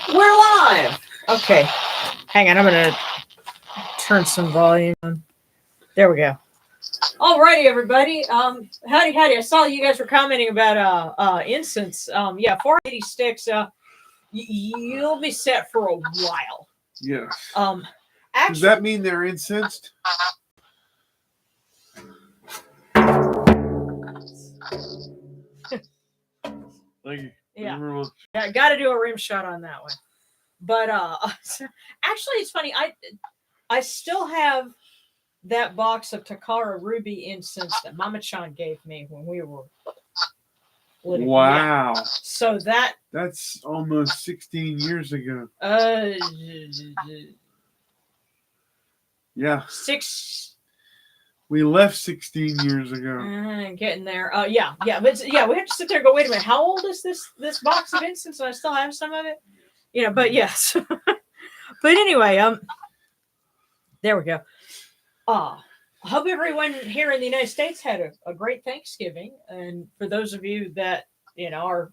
We're live. Okay. Hang on. I'm going to turn some volume on. There we go. Alrighty, everybody. Howdy. I saw you guys were commenting about incense. Yeah, 480 sticks. You'll be set for a while. Yes. Actually, does that mean they're incensed? Thank you. Yeah. I got to do a rim shot on that one. But actually, it's funny. I still have that box of Takara Ruby incense that Mama Chan gave me when we were living. Wow. Yeah. So that's almost 16 years ago. Yeah. We left 16 years ago. Getting there. Yeah. But we have to sit there and go, wait a minute, how old is this box of incense? And I still have some of it. But yes. But anyway, there we go. I hope everyone here in the United States had a great Thanksgiving. And for those of you that, are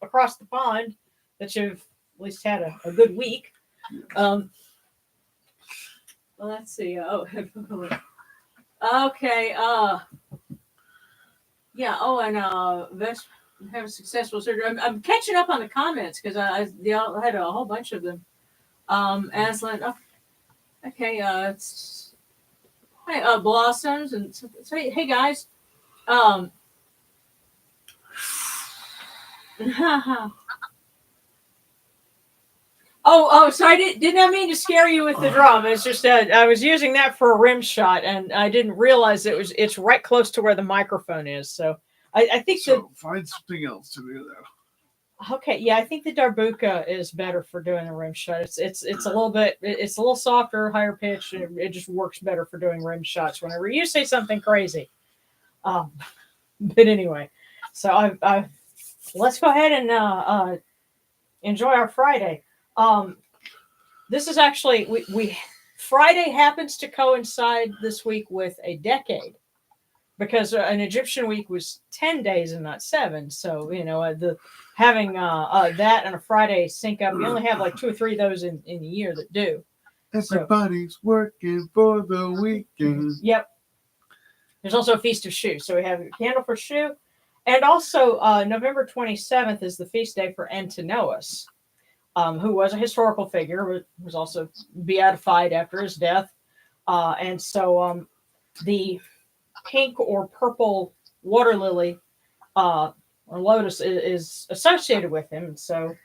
across the pond, that you've at least had a good week. Well, let's see. Okay. Yeah. Oh, and Vest have a successful surgery. I'm catching up on the comments because I had a whole bunch of them. Aslan. Oh, okay. It's Blossoms and so, hey guys. So I didn't mean to scare you with the drum. It's just that I was using that for a rim shot, and I didn't realize it's right close to where the microphone is. So I think find something else to do that. Okay, yeah, I think the darbuka is better for doing a rim shot. It's a little softer, higher pitch. It just works better for doing rim shots whenever you say something crazy. But anyway, so I let's go ahead and enjoy our Friday. This is actually we Friday happens to coincide this week with a decade because an Egyptian week was 10 days and not 7. So having that and a Friday sync up, you only have like 2 or 3 of those in a year that do. Everybody's working for the weekend. Yep. There's also a Feast of Shu, so we have a candle for Shu, and also November 27th is the feast day for Antinous. Who was a historical figure, was also beatified after his death. And so the pink or purple water lily or lotus is associated with him. And so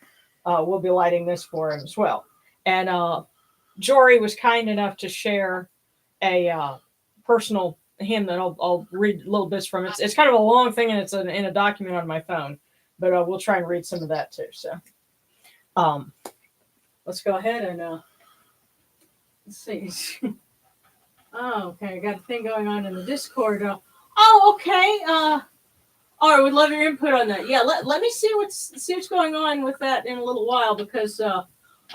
we'll be lighting this for him as well. And Jory was kind enough to share a personal hymn that I'll read little bits from. It's kind of a long thing, and it's in a document on my phone. But we'll try and read some of that too. So. Let's go ahead and let's see. Okay, I got a thing going on in the Discord. Okay. All right, we'd love your input on that. Yeah, let me see what's going on with that in a little while because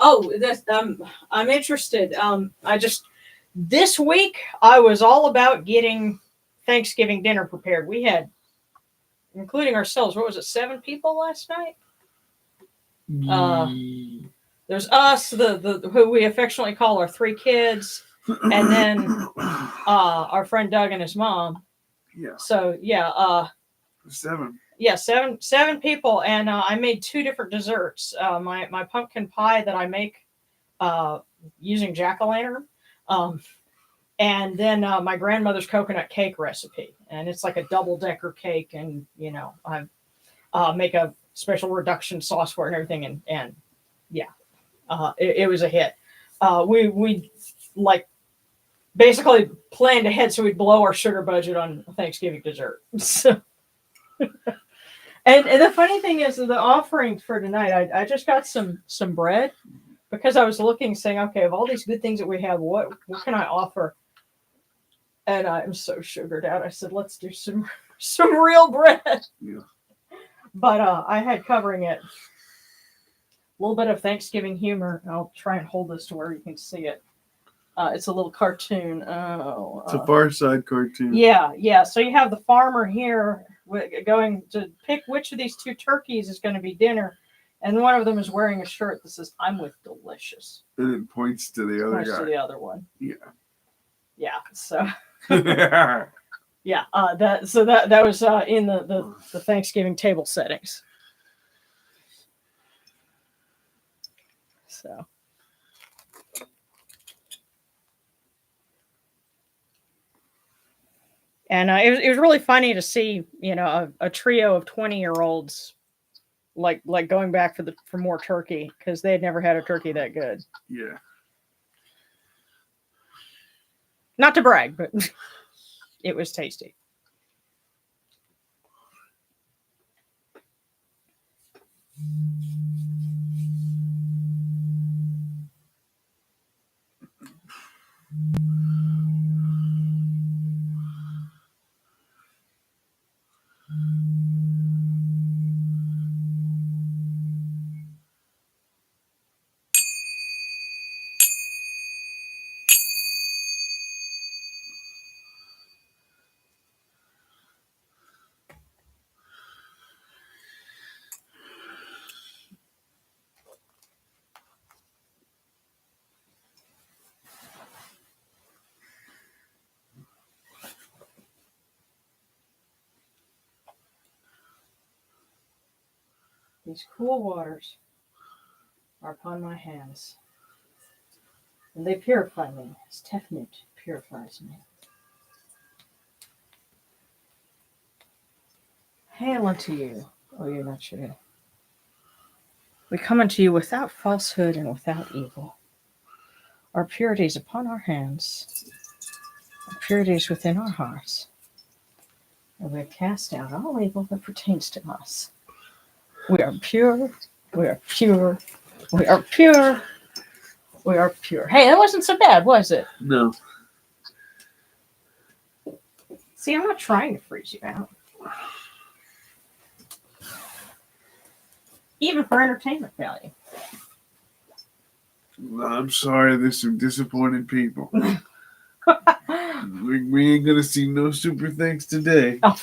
I'm interested. This week I was all about getting Thanksgiving dinner prepared. We had, including ourselves, what was it, 7 people last night? There's us, the who we affectionately call our 3 kids, and then our friend Doug and his mom. Yeah. So 7. Yeah, seven people, and I made 2 different desserts. My pumpkin pie that I make using jack-o'-lantern, and then my grandmother's coconut cake recipe, and it's like a double-decker cake, and I make a special reduction sauce for it and everything, and yeah, it was a hit. We like basically planned ahead so we'd blow our sugar budget on Thanksgiving dessert. So, and the funny thing is the offerings for tonight, I just got some bread because I was looking, saying, okay, of all these good things that we have, what can I offer? And I'm so sugared out. I said, let's do some real bread. Yeah. But I had covering it a little bit of Thanksgiving humor. I'll try and hold this to where you can see it. It's a little cartoon. It's a Far Side cartoon. Yeah. So you have the farmer here going to pick which of these 2 turkeys is going to be dinner. And one of them is wearing a shirt that says, "I'm with Delicious." And it points to the other Points guy. to the other one. Yeah. Yeah. So. Yeah. That was in the Thanksgiving table settings. So. And it was really funny to see, a trio of 20-year-olds like going back for more turkey because they had never had a turkey that good. Yeah. Not to brag, but it was tasty. These cool waters are upon my hands, and they purify me as Tefnut purifies me. Hail unto you, O you Natural. We come unto you without falsehood and without evil. Our purity is upon our hands, our purity is within our hearts, and we have cast out all evil that pertains to us. We are pure, we are pure, we are pure, we are pure. Hey, that wasn't so bad, was it? No. See, I'm not trying to freeze you out. Even for entertainment value. I'm sorry, there's some disappointed people. we ain't gonna see no super thanks today. Oh,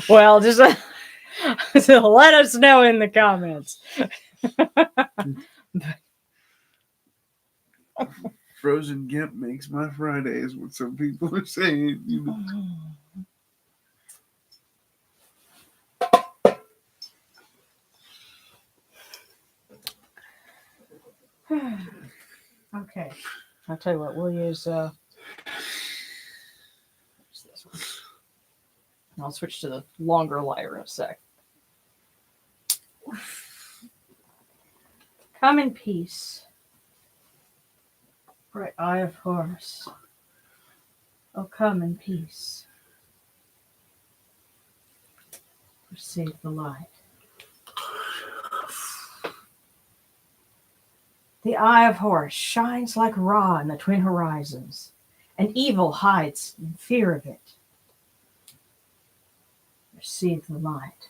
well, just let us know in the comments. Frozen Gimp makes my Friday is what some people are saying. Okay. I'll tell you what, we'll use this one. I'll switch to the longer lyre in a sec. Come in peace, bright eye of Horus. Oh, come in peace. Receive the light. The eye of Horus shines like Ra in the twin horizons, and evil hides in fear of it. Receive the light.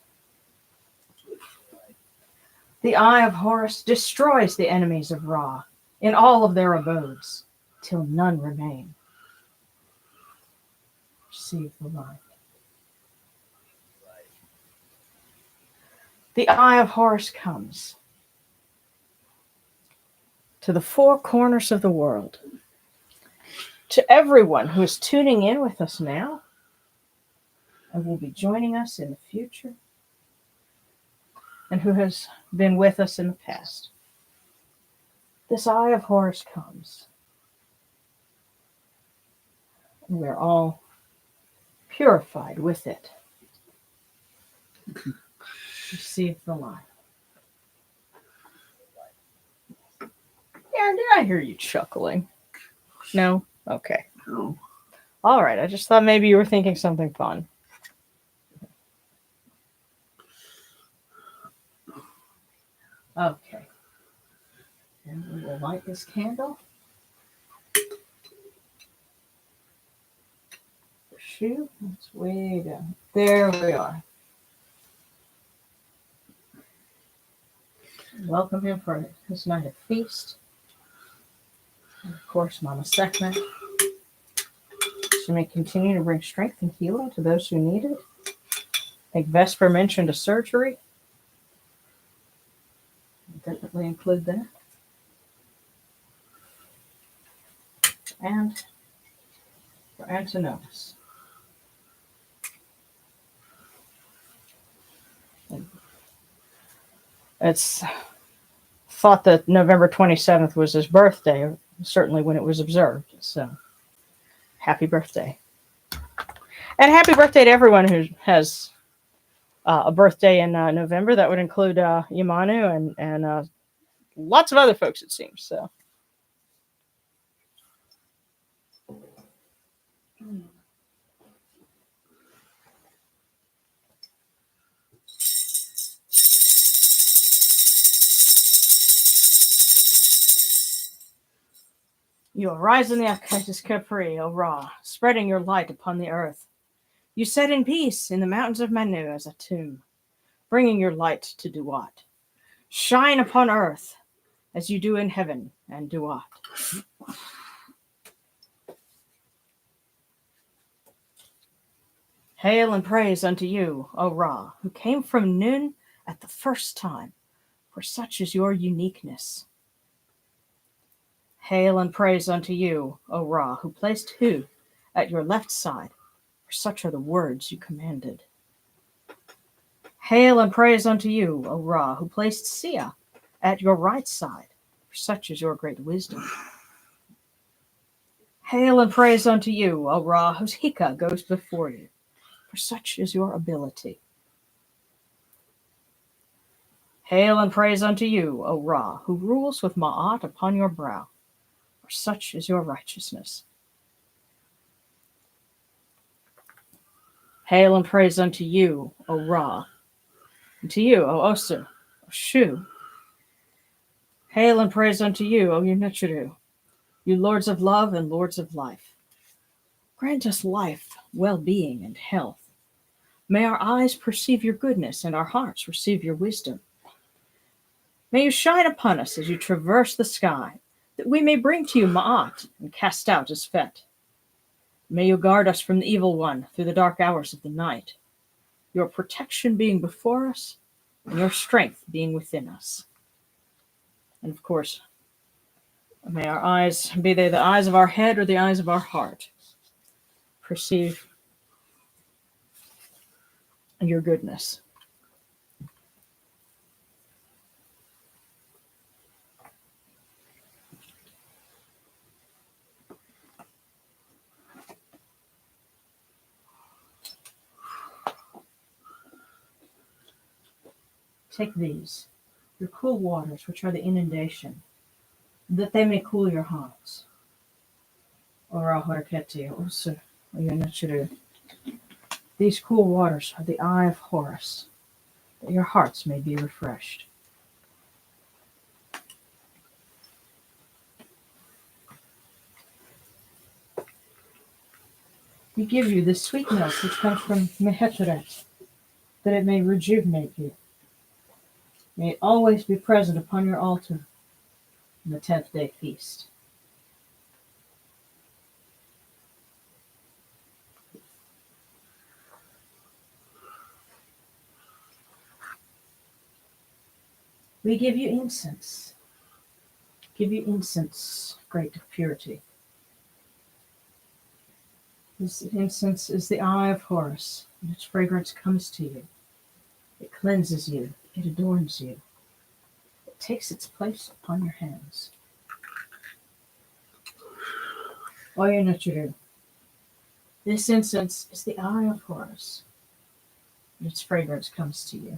The eye of Horus destroys the enemies of Ra in all of their abodes, till none remain. Receive the light. The eye of Horus comes to the four corners of the world, to everyone who is tuning in with us now and will be joining us in the future, and who has been with us in the past. This eye of Horus comes, and we're all purified with it. Receive the light. Aaron, did I hear you chuckling? No? Okay. No. All right. I just thought maybe you were thinking something fun. Okay. And we will light this candle. The shoe. It's way down. There we are. Welcome him for this night of feast. And of course, Mama Sekhmet. She may continue to bring strength and healing to those who need it. I think Vesper mentioned a surgery. definitely include that. And for Antinous. It's thought that November 27th was his birthday, certainly when it was observed. So, happy birthday. And happy birthday to everyone who has a birthday in November. That would include Yamanu and lots of other folks, it seems. So, you arise in the Akaitis Capri, O Ra, spreading your light upon the earth. You set in peace in the mountains of Manu as a tomb, bringing your light to Duat. Shine upon earth as you do in heaven and Duat. Hail and praise unto you, O Ra, who came from Nun at the first time, for such is your uniqueness. Hail and praise unto you, O Ra, who placed Hu at your left side, for such are the words you commanded. Hail and praise unto you, O Ra, who placed Sia at your right side, for such is your great wisdom. Hail and praise unto you, O Ra, whose Hika goes before you, for such is your ability. Hail and praise unto you, O Ra, who rules with Ma'at upon your brow, for such is your righteousness. Hail and praise unto you, O Ra, and to you, O Osir, O Shu. Hail and praise unto you, O Unichiru, you lords of love and lords of life. Grant us life, well-being, and health. May our eyes perceive your goodness and our hearts receive your wisdom. May you shine upon us as you traverse the sky, that we may bring to you Ma'at and cast out Esfet. May you guard us from the evil one through the dark hours of the night, your protection being before us and your strength being within us. And of course, may our eyes, be they the eyes of our head or the eyes of our heart, perceive your goodness. Take these, your cool waters, which are the inundation, that they may cool your hearts. These cool waters are the eye of Horus, that your hearts may be refreshed. We give you this sweet milk which comes from Meheteret, that it may rejuvenate you. May it always be present upon your altar in the 10th day feast. We give you incense. Give you incense, great purity. This incense is the eye of Horus, and its fragrance comes to you. It cleanses you. It adorns you. It takes its place upon your hands. Oyunachuru. This incense is the eye of Horus, and its fragrance comes to you.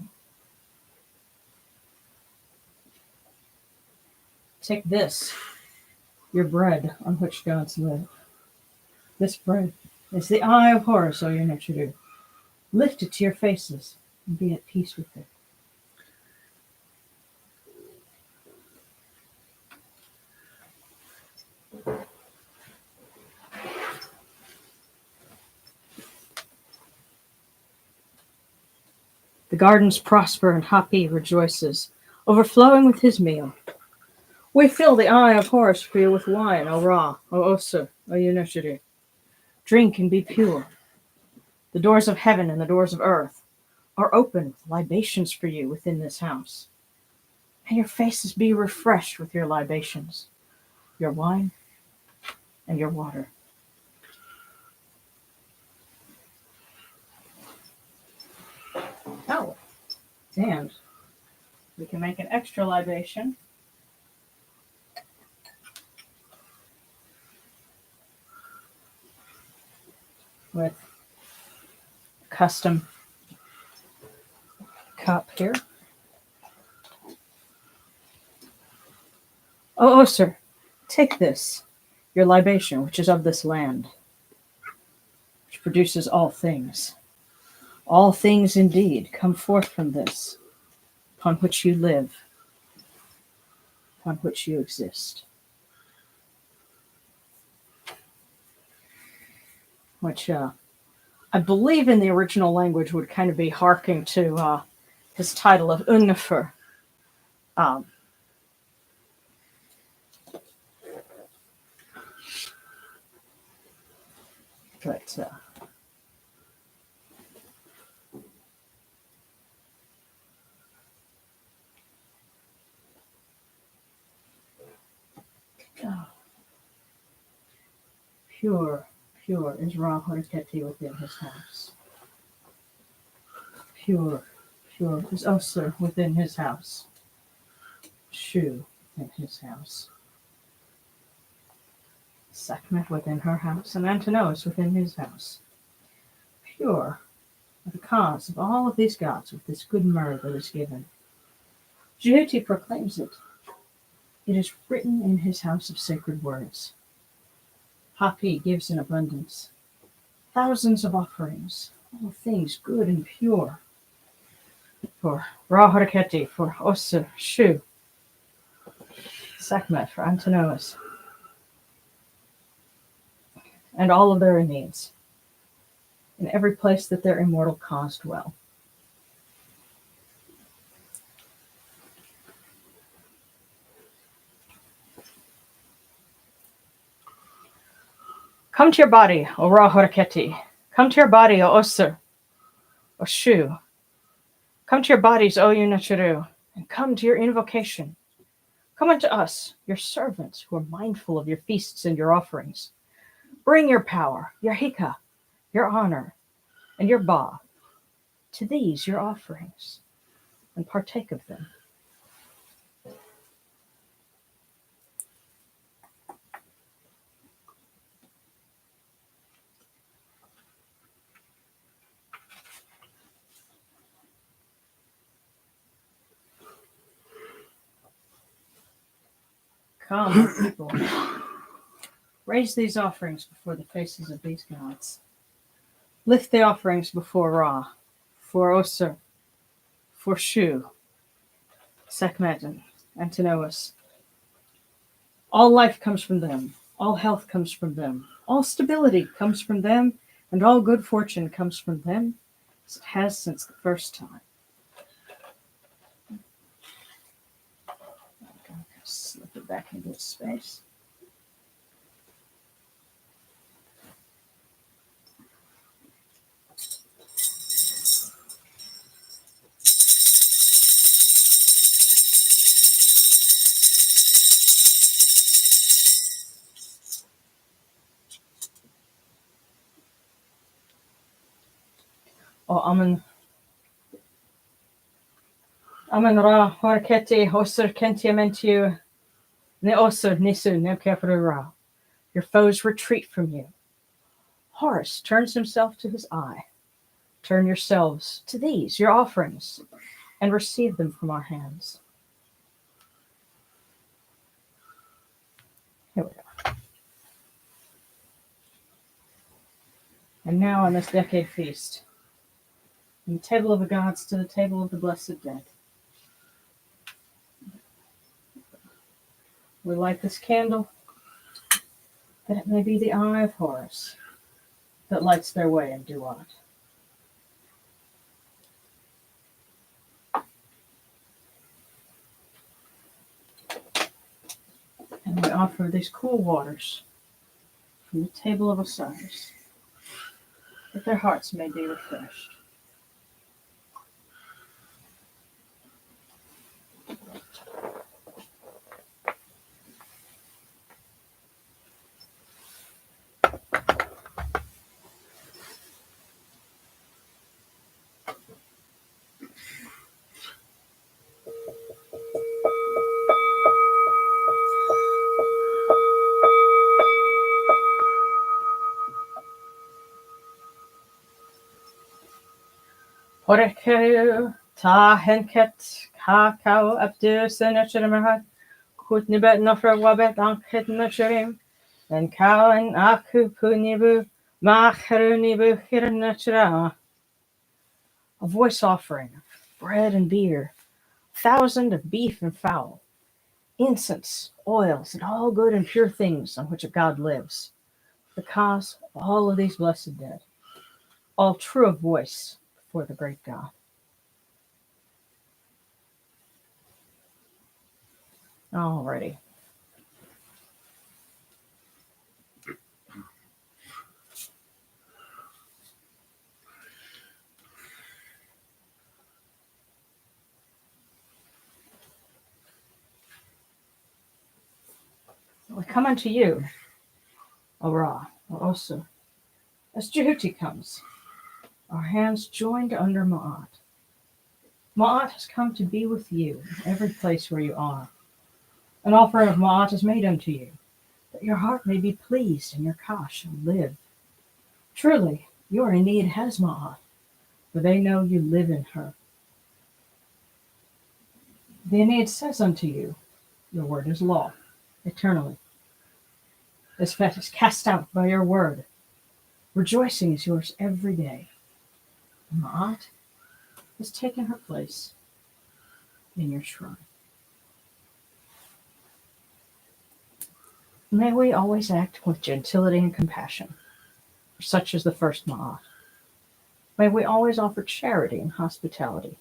Take this, your bread on which gods live. This bread is the eye of Horus, Oyunachuru. Lift it to your faces and be at peace with it. The gardens prosper and Hapi rejoices, overflowing with his meal. We fill the eye of Horus for you with wine, O Ra, O Osir, O Unashiri. Drink and be pure. The doors of heaven and the doors of earth are open with libations for you within this house. and your faces be refreshed with your libations, your wine, and your water. Oh, and we can make an extra libation with a custom cup here. Oh, sir, take this, your libation, which is of this land, which produces all things. All things indeed come forth from this, upon which you live, upon which you exist. Which I believe in the original language would kind of be harking to his title of Unnefer. Um, but pure, pure is Ra Horiketi within his house. Pure, pure is Osir within his house. Shu in his house. Sekhmet within her house, and Antinous within his house. Pure are the cause of all of these gods with this good myrrh that is given. Jehuti proclaims it. It is written in his house of sacred words. Hapi gives in abundance. Thousands of offerings, all things good and pure. For Ra Horiketi, for Osir, Shu, Sekhmet, for Antinous, and all of their needs, in every place that their immortal cause dwell. Come to your body, O Ra Horiketi. Come to your body, O Osir, O Shu. Come to your bodies, O Yunachiru, and come to your invocation. Come unto us, your servants, who are mindful of your feasts and your offerings. Bring your power, your hika, your honor, and your ba to these your offerings, and partake of them. Come, O people, raise these offerings before the faces of these gods. Lift the offerings before Ra, for Osir, for Shu, Sekhmet, and Antinous. All life comes from them. All health comes from them. All stability comes from them. And all good fortune comes from them, as it has since the first time. I'm going to slip it back into its space. O Amen Ra Horiketi Osir Kentiamentiu Ne Osir Nisu Nebkefru Ra. Your foes retreat from you. Horus turns himself to his eye. Turn yourselves to these, your offerings, and receive them from our hands. Here we go. And now on this decade feast, from the table of the gods to the table of the blessed dead, we light this candle that it may be the eye of Horus that lights their way in Duat. And we offer these cool waters from the table of Osiris, that their hearts may be refreshed. Orekeu ta henket kakao abdu senachiramahat kutnibet nofra wabet anket nachirim and cow and aku punibu macherunibu hiranachira. A voice offering of bread and beer, 1,000 of beef and fowl, incense, oils, and all good and pure things on which a God lives, the cause of all of these blessed dead, all true of voice before the great God. Alrighty. We come unto you, O Ra, O Osu, as Jehuti comes, our hands joined under Ma'at. Ma'at has come to be with you in every place where you are. An offering of Ma'at is made unto you, that your heart may be pleased and your ka shall live. Truly, your need has Ma'at, for they know you live in her. The Aeneid says unto you, your word is law, eternally. This fet is cast out by your word. Rejoicing is yours every day. Ma'at has taken her place in your shrine. May we always act with gentility and compassion, for such is the first Ma'at. May we always offer charity and hospitality,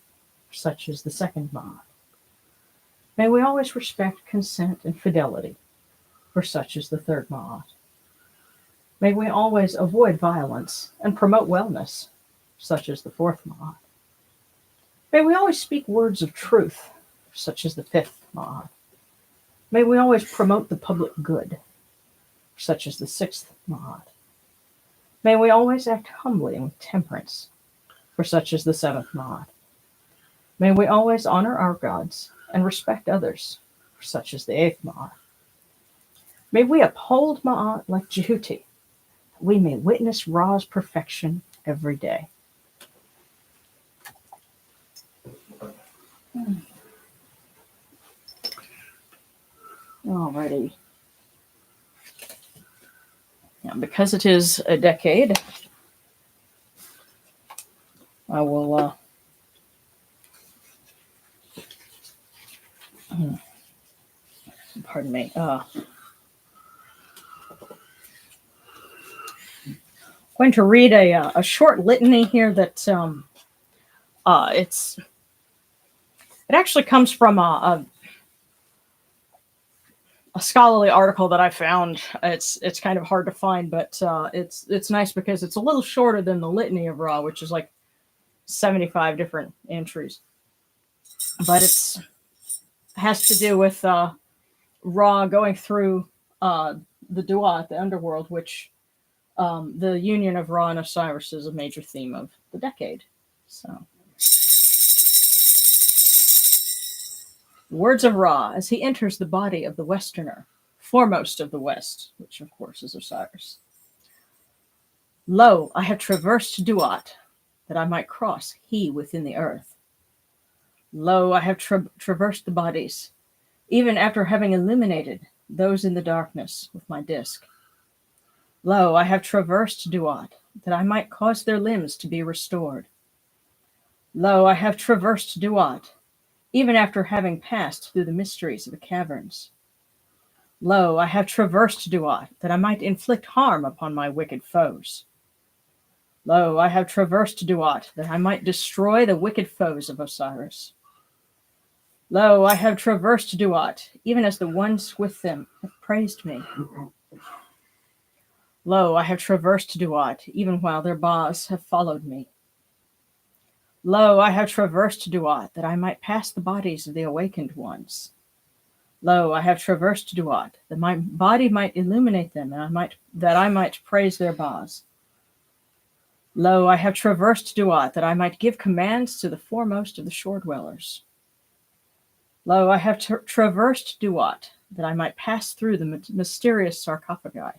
for such is the second Ma'at. May we always respect consent and fidelity, for such is the third Ma'at. May we always avoid violence and promote wellness, such as the fourth Ma'at. May we always speak words of truth, such as the fifth Ma'at. May we always promote the public good, such as the sixth Ma'at. May we always act humbly and with temperance, for such is the seventh Ma'at. May we always honor our gods and respect others, for such is the eighth Ma'at. May we uphold Ma'at like Jehuti, that we may witness Ra's perfection every day. Alrighty. Now, because it is a decade, I will pardon me. Going to read a short litany here that it actually comes from a scholarly article that I found. It's kind of hard to find, but it's nice because it's a little shorter than the Litany of Ra, which is like 75 different entries. But it has to do with Ra going through the Duat, the underworld, which the union of Ra and Osiris is a major theme of the decade. So, words of Ra as he enters the body of the Westerner, foremost of the West, which of course is Osiris. Lo, I have traversed Duat, that I might cross he within the earth. Lo, I have traversed the bodies, even after having illuminated those in the darkness with my disk. Lo, I have traversed Duat, that I might cause their limbs to be restored. Lo, I have traversed Duat, even after having passed through the mysteries of the caverns. Lo, I have traversed Duat, that I might inflict harm upon my wicked foes. Lo, I have traversed Duat, that I might destroy the wicked foes of Osiris. Lo, I have traversed Duat, even as the ones with them have praised me. Lo, I have traversed Duat, even while their Baas have followed me. Lo, I have traversed Duat, that I might pass the bodies of the awakened ones. Lo, I have traversed Duat, that my body might illuminate them, and that I might praise their Baas. Lo, I have traversed Duat, that I might give commands to the foremost of the shore dwellers. Lo, I have traversed Duat, that I might pass through the mysterious sarcophagi.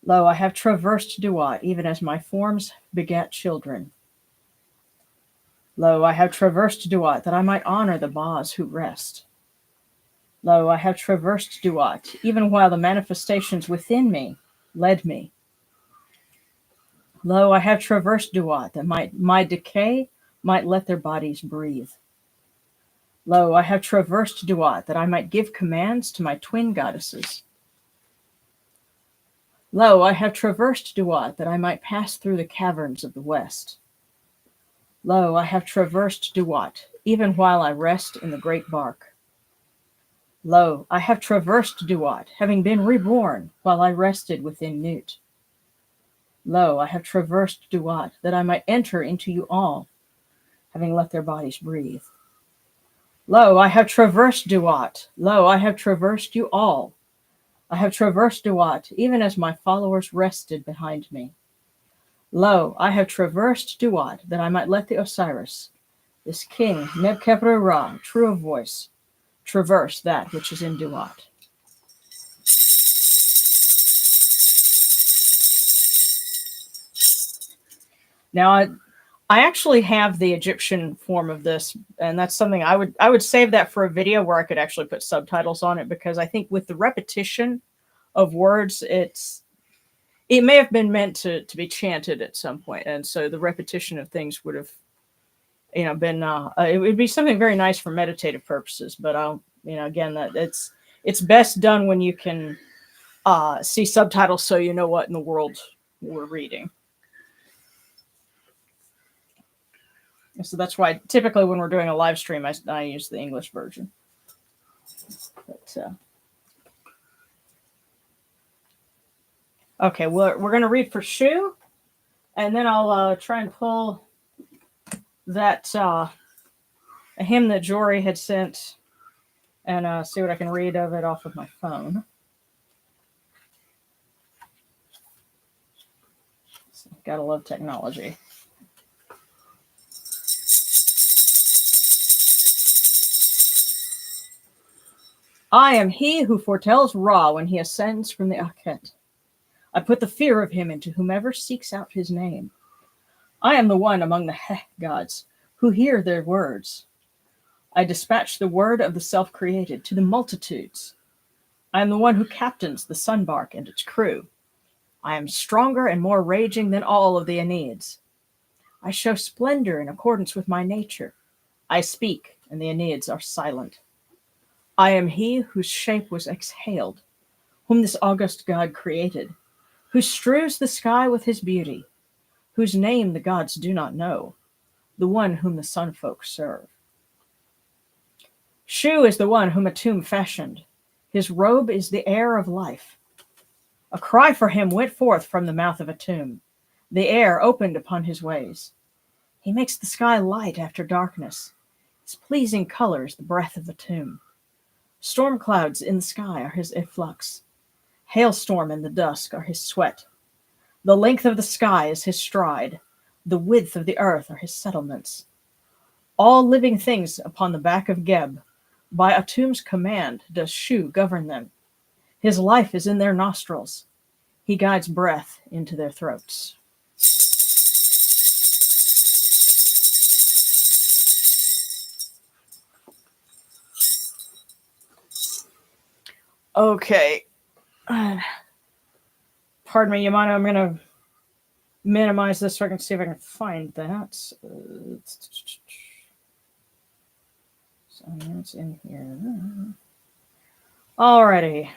Lo, I have traversed Duat, even as my forms begat children. Lo, I have traversed Duat, that I might honor the Baz who rest. Lo, I have traversed Duat, even while the manifestations within me led me. Lo, I have traversed Duat, that my decay might let their bodies breathe. Lo, I have traversed Duat, that I might give commands to my twin goddesses. Lo, I have traversed Duat, that I might pass through the caverns of the west. Lo, I have traversed Duat, even while I rest in the great bark. Lo, I have traversed Duat, having been reborn while I rested within Newt. Lo, I have traversed Duat, that I might enter into you all, having let their bodies breathe. Lo, I have traversed Duat. Lo, I have traversed you all. I have traversed Duat, even as my followers rested behind me. Lo, I have traversed Duat, that I might let the Osiris, this king, Neb-Kepra-Ra, true of voice, traverse that which is in Duat. Now, I actually have the Egyptian form of this, and that's something I would save that for a video where I could actually put subtitles on it, because I think with the repetition of words, it may have been meant to be chanted at some point, and so the repetition of things would have, been it would be something very nice for meditative purposes. But again, that it's best done when you can see subtitles, so you know what in the world we're reading. So that's why typically when we're doing a live stream, I use the English version. But, okay, we're going to read for Shu, and then I'll try and pull that a hymn that Jory had sent and see what I can read of it off of my phone. So, gotta love technology. I am he who foretells Ra when he ascends from the Akhet. I put the fear of him into whomever seeks out his name. I am the one among the Heh gods who hear their words. I dispatch the word of the self-created to the multitudes. I am the one who captains the sunbark and its crew. I am stronger and more raging than all of the Enneads. I show splendor in accordance with my nature. I speak, and the Enneads are silent. I am he whose shape was exhaled, whom this august god created, who strews the sky with his beauty, whose name the gods do not know, the one whom the sun folk serve. Shu is the one whom Atum fashioned. His robe is the air of life. A cry for him went forth from the mouth of Atum. The air opened upon his ways. He makes the sky light after darkness. His pleasing colors the breath of Atum. Storm clouds in the sky are his efflux. Hailstorm in the dusk are his sweat. The length of the sky is his stride. The width of the earth are his settlements. All living things upon the back of Geb, by Atum's command does Shu govern them. His life is in their nostrils. He guides breath into their throats. Okay. Pardon me, Yamano, I'm going to minimize this so I can see if I can find that. So it's in here. Alrighty.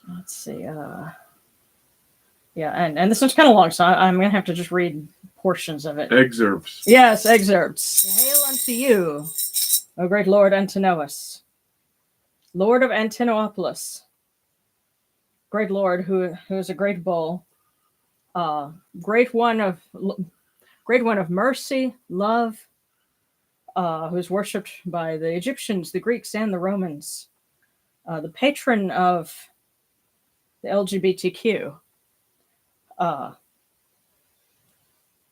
Let's see. Yeah, and this one's kind of long, so I'm going to have to just read portions of it. Excerpts. Yes, excerpts. Hail unto you, O great Lord Antinous, Lord of Antinoopolis, great Lord who is a great bull, great one of mercy, love, who is worshipped by the Egyptians, the Greeks, and the Romans, the patron of the LGBTQ, the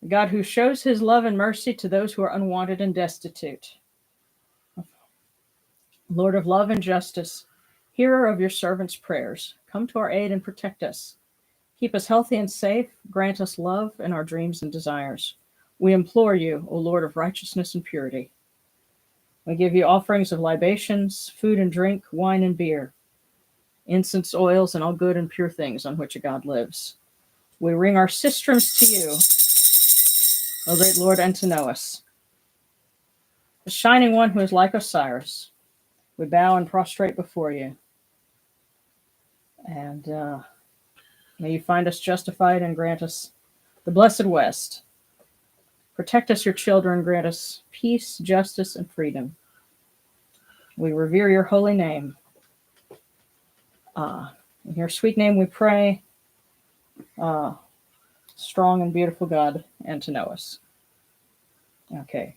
God who shows his love and mercy to those who are unwanted and destitute, Lord of love and justice, hearer of your servants' prayers, come to our aid and protect us. Keep us healthy and safe. Grant us love in our dreams and desires. We implore you, O Lord of righteousness and purity. We give you offerings of libations, food and drink, wine and beer, incense, oils, and all good and pure things on which a God lives. We ring our sistrums to you, O great Lord Antinous, the shining one who is like Osiris. We bow and prostrate before you. And may you find us justified and grant us the blessed West. Protect us, your children, grant us peace, justice, and freedom. We revere your holy name. In your sweet name we pray, strong and beautiful God, Antinous. Okay.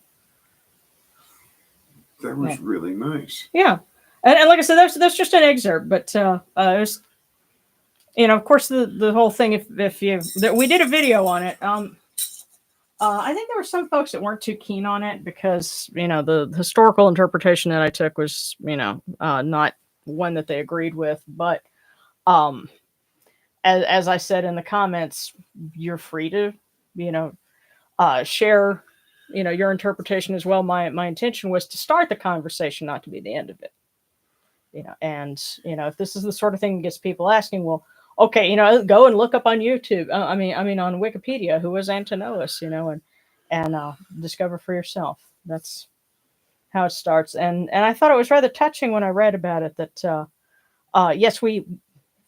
That was really nice. Yeah. And like I said, that's just an excerpt, but it was, of course, the whole thing, if you, we did a video on it. I think there were some folks that weren't too keen on it because, the historical interpretation that I took was, not one that they agreed with. But as I said in the comments, you're free to, share, your interpretation as well. My intention was to start the conversation, not to be the end of it. And, if this is the sort of thing that gets people asking, well, okay, go and look up on YouTube. I mean, on Wikipedia, who was Antinous, and discover for yourself. That's how it starts. And I thought it was rather touching when I read about it that, yes, we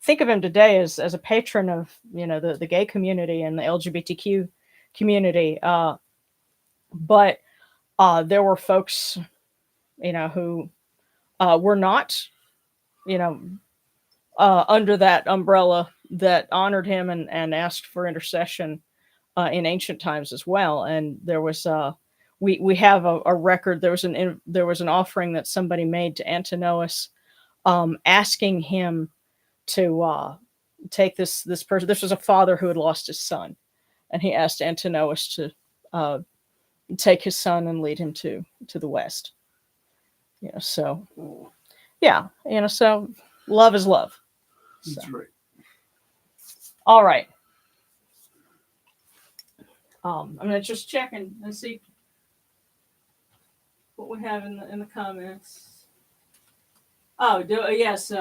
think of him today as a patron of, the gay community and the LGBTQ community. But there were folks, who were not, under that umbrella that honored him and asked for intercession in ancient times as well. And there was we have a record. There was an offering that somebody made to Antinous, asking him to take this person. This was a father who had lost his son, and he asked Antinous to take his son and lead him to the West. So yeah, so love is love. That's right. All right. I'm gonna just check and see what we have in the comments. Oh, yes.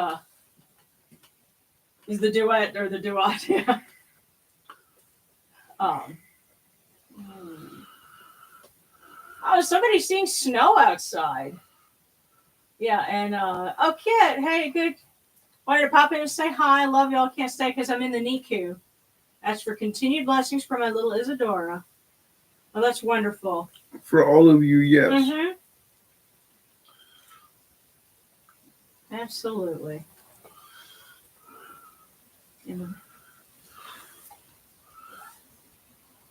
Is the duet or the duet? Yeah. Oh, somebody's seeing snow outside. Yeah, and Kit, hey, good. Wanted to pop in and say hi. Love y'all. Can't stay because I'm in the NICU. Ask for continued blessings for my little Isadora. Oh, that's wonderful. For all of you, yes. Mm-hmm. Absolutely.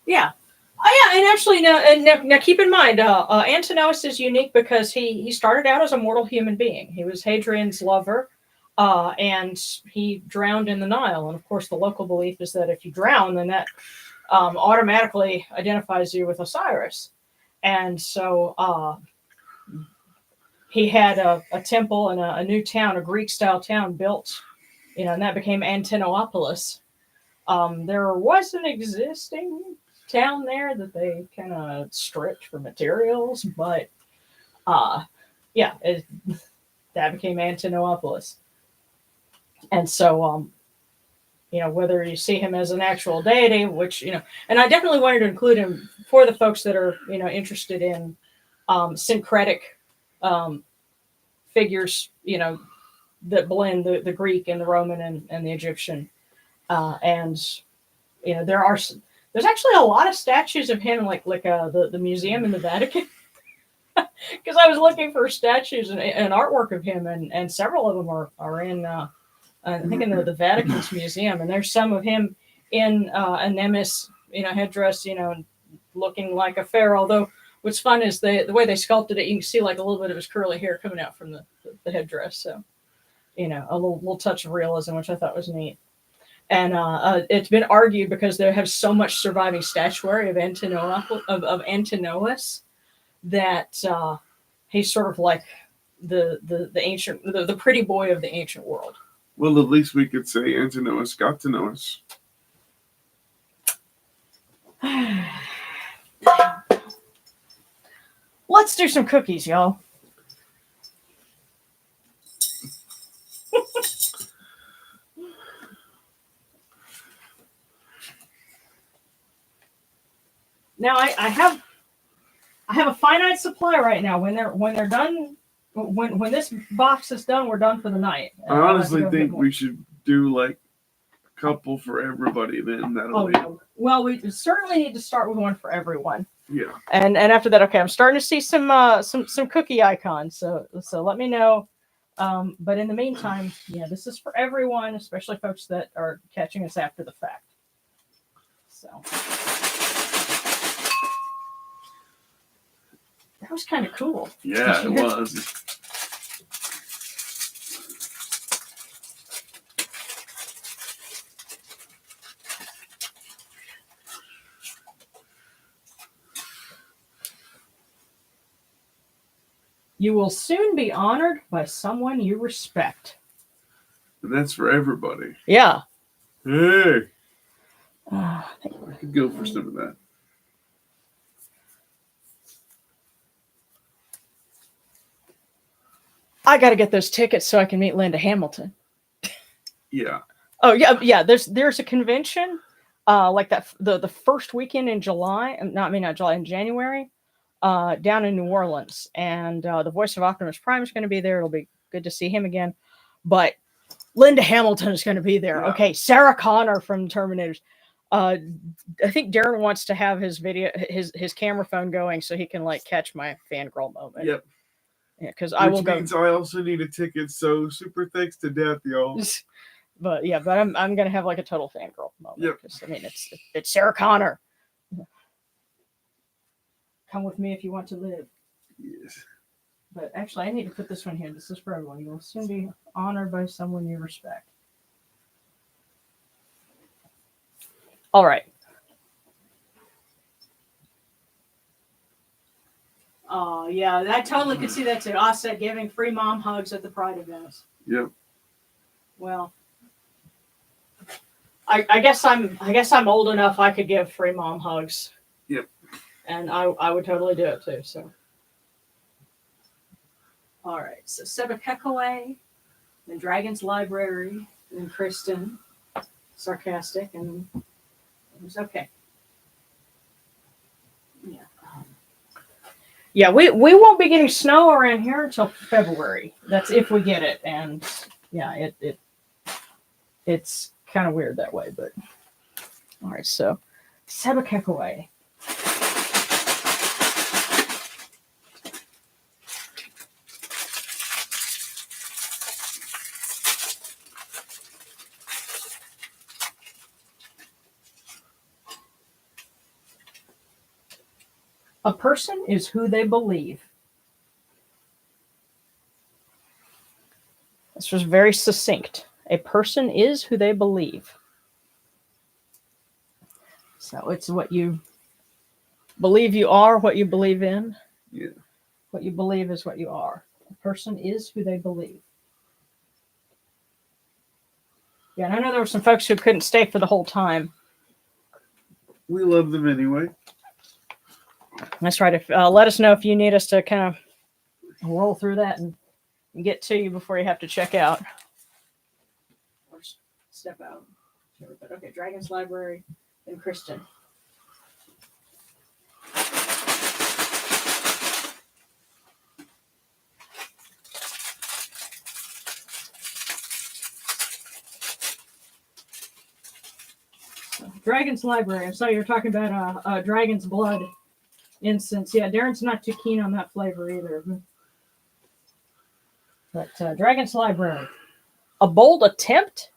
Yeah. Oh, yeah, and actually, now keep in mind, Antinous is unique because he started out as a mortal human being. He was Hadrian's lover, and he drowned in the Nile. And of course, the local belief is that if you drown, then that automatically identifies you with Osiris. And so he had a temple and a new town, a Greek-style town built, and that became Antinopolis. There was an existing town there that they kind of stripped for materials, but that became Antinopolis. And so whether you see him as an actual deity, which and I definitely wanted to include him for the folks that are interested in syncretic figures that blend the Greek and the Roman and the Egyptian, and there's actually a lot of statues of him, like the museum in the Vatican. Because I was looking for statues and artwork of him, and several of them are in, I think, in the Vatican's museum. And there's some of him in a Nemes, headdress, looking like a pharaoh. Although what's fun is the way they sculpted it, you can see like a little bit of his curly hair coming out from the headdress. So, a little touch of realism, which I thought was neat. And it's been argued because they have so much surviving statuary of Antinous that he's sort of like the ancient, the pretty boy of the ancient world. Well, at least we could say Antinous got to know us. Let's do some cookies, y'all. Now I have a finite supply right now. When they're done, when this box is done, we're done for the night. I honestly think we should do like a couple for everybody. Then that'll be. No. Well, we certainly need to start with one for everyone. Yeah. And after that, okay, I'm starting to see some cookie icons. So let me know. But in the meantime, yeah, this is for everyone, especially folks that are catching us after the fact. So that was kind of cool. Yeah, it was. You will soon be honored by someone you respect. And that's for everybody. Yeah. Hey. I could go for some of that. I got to get those tickets so I can meet Linda Hamilton. Yeah. Oh yeah. There's a convention, like that the first weekend in July. Not July, in January, down in New Orleans, and the voice of Optimus Prime is going to be there. It'll be good to see him again. But Linda Hamilton is going to be there. Yeah. Okay, Sarah Connor from Terminators. I think Darren wants to have his camera phone going so he can like catch my fangirl moment. Yep. Yeah, because I will go. Which means I also need a ticket. So super thanks to death, y'all. But yeah, I'm gonna have like a total fangirl moment. Yep. Because I mean, it's Sarah Connor. Come with me if you want to live. Yes. But actually, I need to put this one here. This is for everyone. You will soon be honored by someone you respect. All right. Oh, yeah. I totally could see that too. Offset giving free mom hugs at the Pride events. Yep. Well, I guess I'm old enough I could give free mom hugs. Yep. And I would totally do it too, so. All right, so Seba Kekaway, then Dragon's Library, then Kristen, Sarcastic, and it was okay. Yeah. Yeah, we won't be getting snow around here until February. That's if we get it, and yeah, it's kind of weird that way, but all right. So Seba Kekaway. A person is who they believe. This was very succinct. A person is who they believe. So it's what you believe you are, what you believe in. Yeah. What you believe is what you are. A person is who they believe. Yeah, and I know there were some folks who couldn't stay for the whole time. We love them anyway. That's right. Let us know if you need us to kind of roll through that and get to you before you have to check out. Or step out. But okay, Dragon's Library and Kristen. Dragon's Library. I saw you were talking about Dragon's Blood incense. Yeah, Darren's not too keen on that flavor either. But Dragon's Library. A bold attempt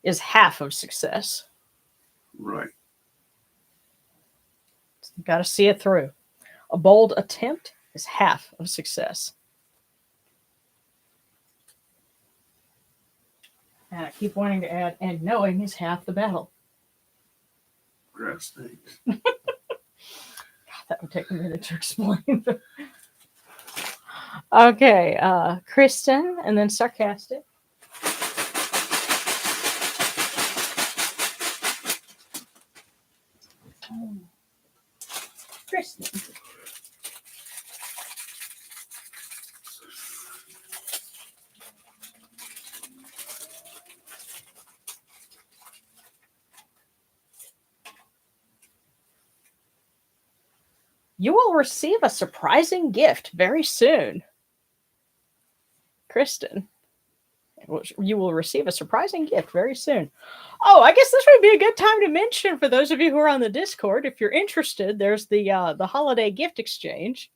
is half of success. Right. Got to see it through. A bold attempt is half of success. And I keep wanting to add, and knowing is half the battle. Grass stinks. God, that would take a minute to explain. Okay, Kristen, and then Sarcastic. You will receive a surprising gift very soon. Kristen, you will receive a surprising gift very soon. Oh, I guess this would be a good time to mention for those of you who are on the Discord, if you're interested, there's the holiday gift exchange.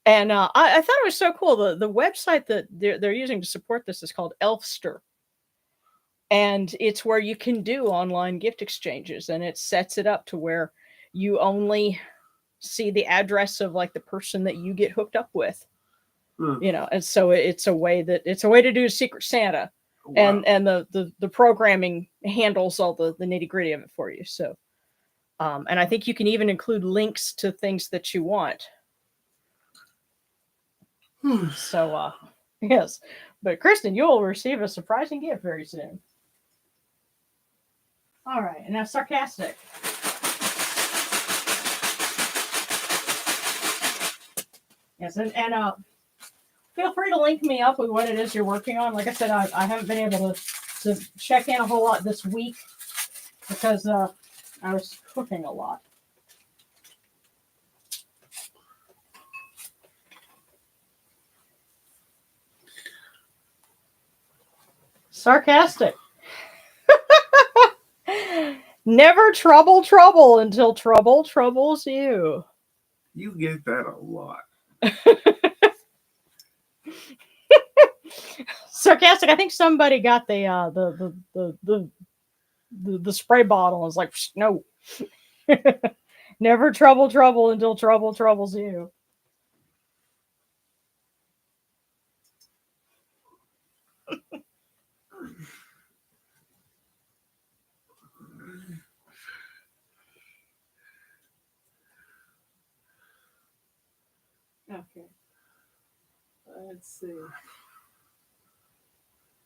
And I thought it was so cool. The website that they're using to support this is called Elfster. And it's where you can do online gift exchanges, and it sets it up to where you only see the address of like the person that you get hooked up with. And so it's a way to do Secret Santa. Wow. And the programming handles all the nitty gritty of it for you. So and I think you can even include links to things that you want. So yes, but Kristen, you will receive a surprising gift very soon. All right, and now sarcastic. Yes, and feel free to link me up with what it is you're working on. Like I said, I haven't been able to check in a whole lot this week because I was cooking a lot. Sarcastic. Never trouble until trouble troubles you. You get that a lot. Sarcastic. I think somebody got the spray bottle and was like, no. Never trouble until trouble troubles you. Okay. Let's see.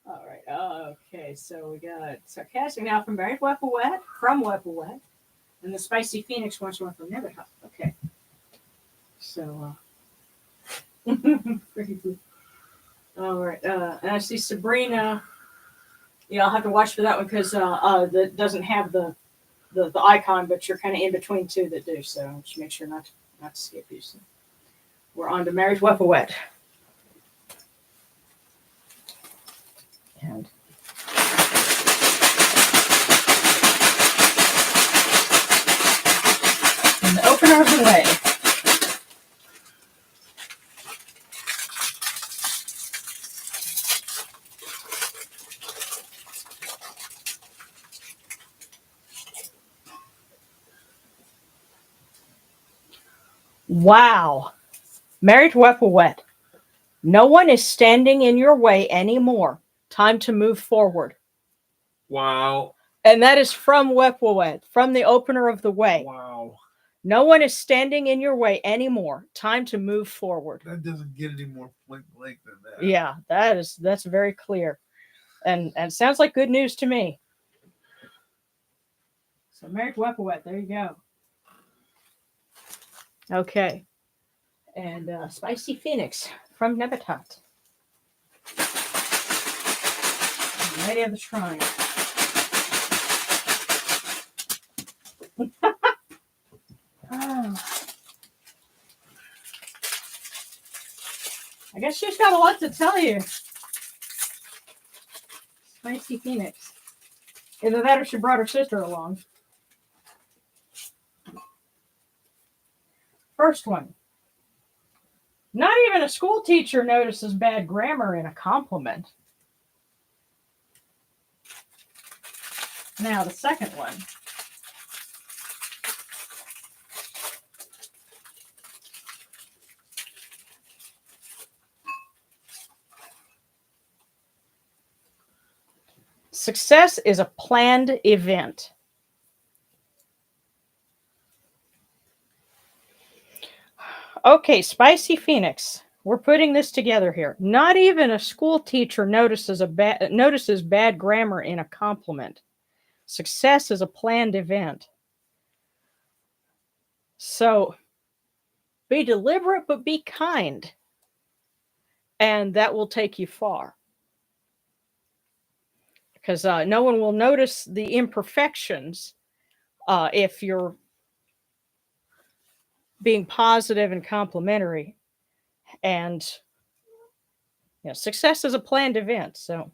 All right. Okay. So we got sarcastic now from Barry Weppawet, and the Spicy Phoenix wants one from Neverhut. Okay. So. All right. And I see Sabrina. Yeah, I'll have to watch for that one because that doesn't have the icon, but you're kind of in between two that do. So just make sure not to skip you. So we're on to Mary's Weppawet. And the opener of the way. Wow. Married Weppawet. No one is standing in your way anymore. Time to move forward. Wow. And that is from Weppawet, from the opener of the way. Wow. No one is standing in your way anymore. Time to move forward. That doesn't get any more blank than that. Yeah, that's very clear. And sounds like good news to me. So Married Weppawet, there you go. Okay. And Spicy Phoenix from Nebatot. Lady of the Shrine. I guess she's got a lot to tell you. Spicy Phoenix. Either that or she brought her sister along. First one. Not even a school teacher notices bad grammar in a compliment. Now the second one. Success is a planned event. Okay, Spicy Phoenix. We're putting this together here. Not even a school teacher notices bad grammar in a compliment. Success is a planned event. So, be deliberate, but be kind. And that will take you far. Because no one will notice the imperfections if you're being positive and complimentary. And success is a planned event. So,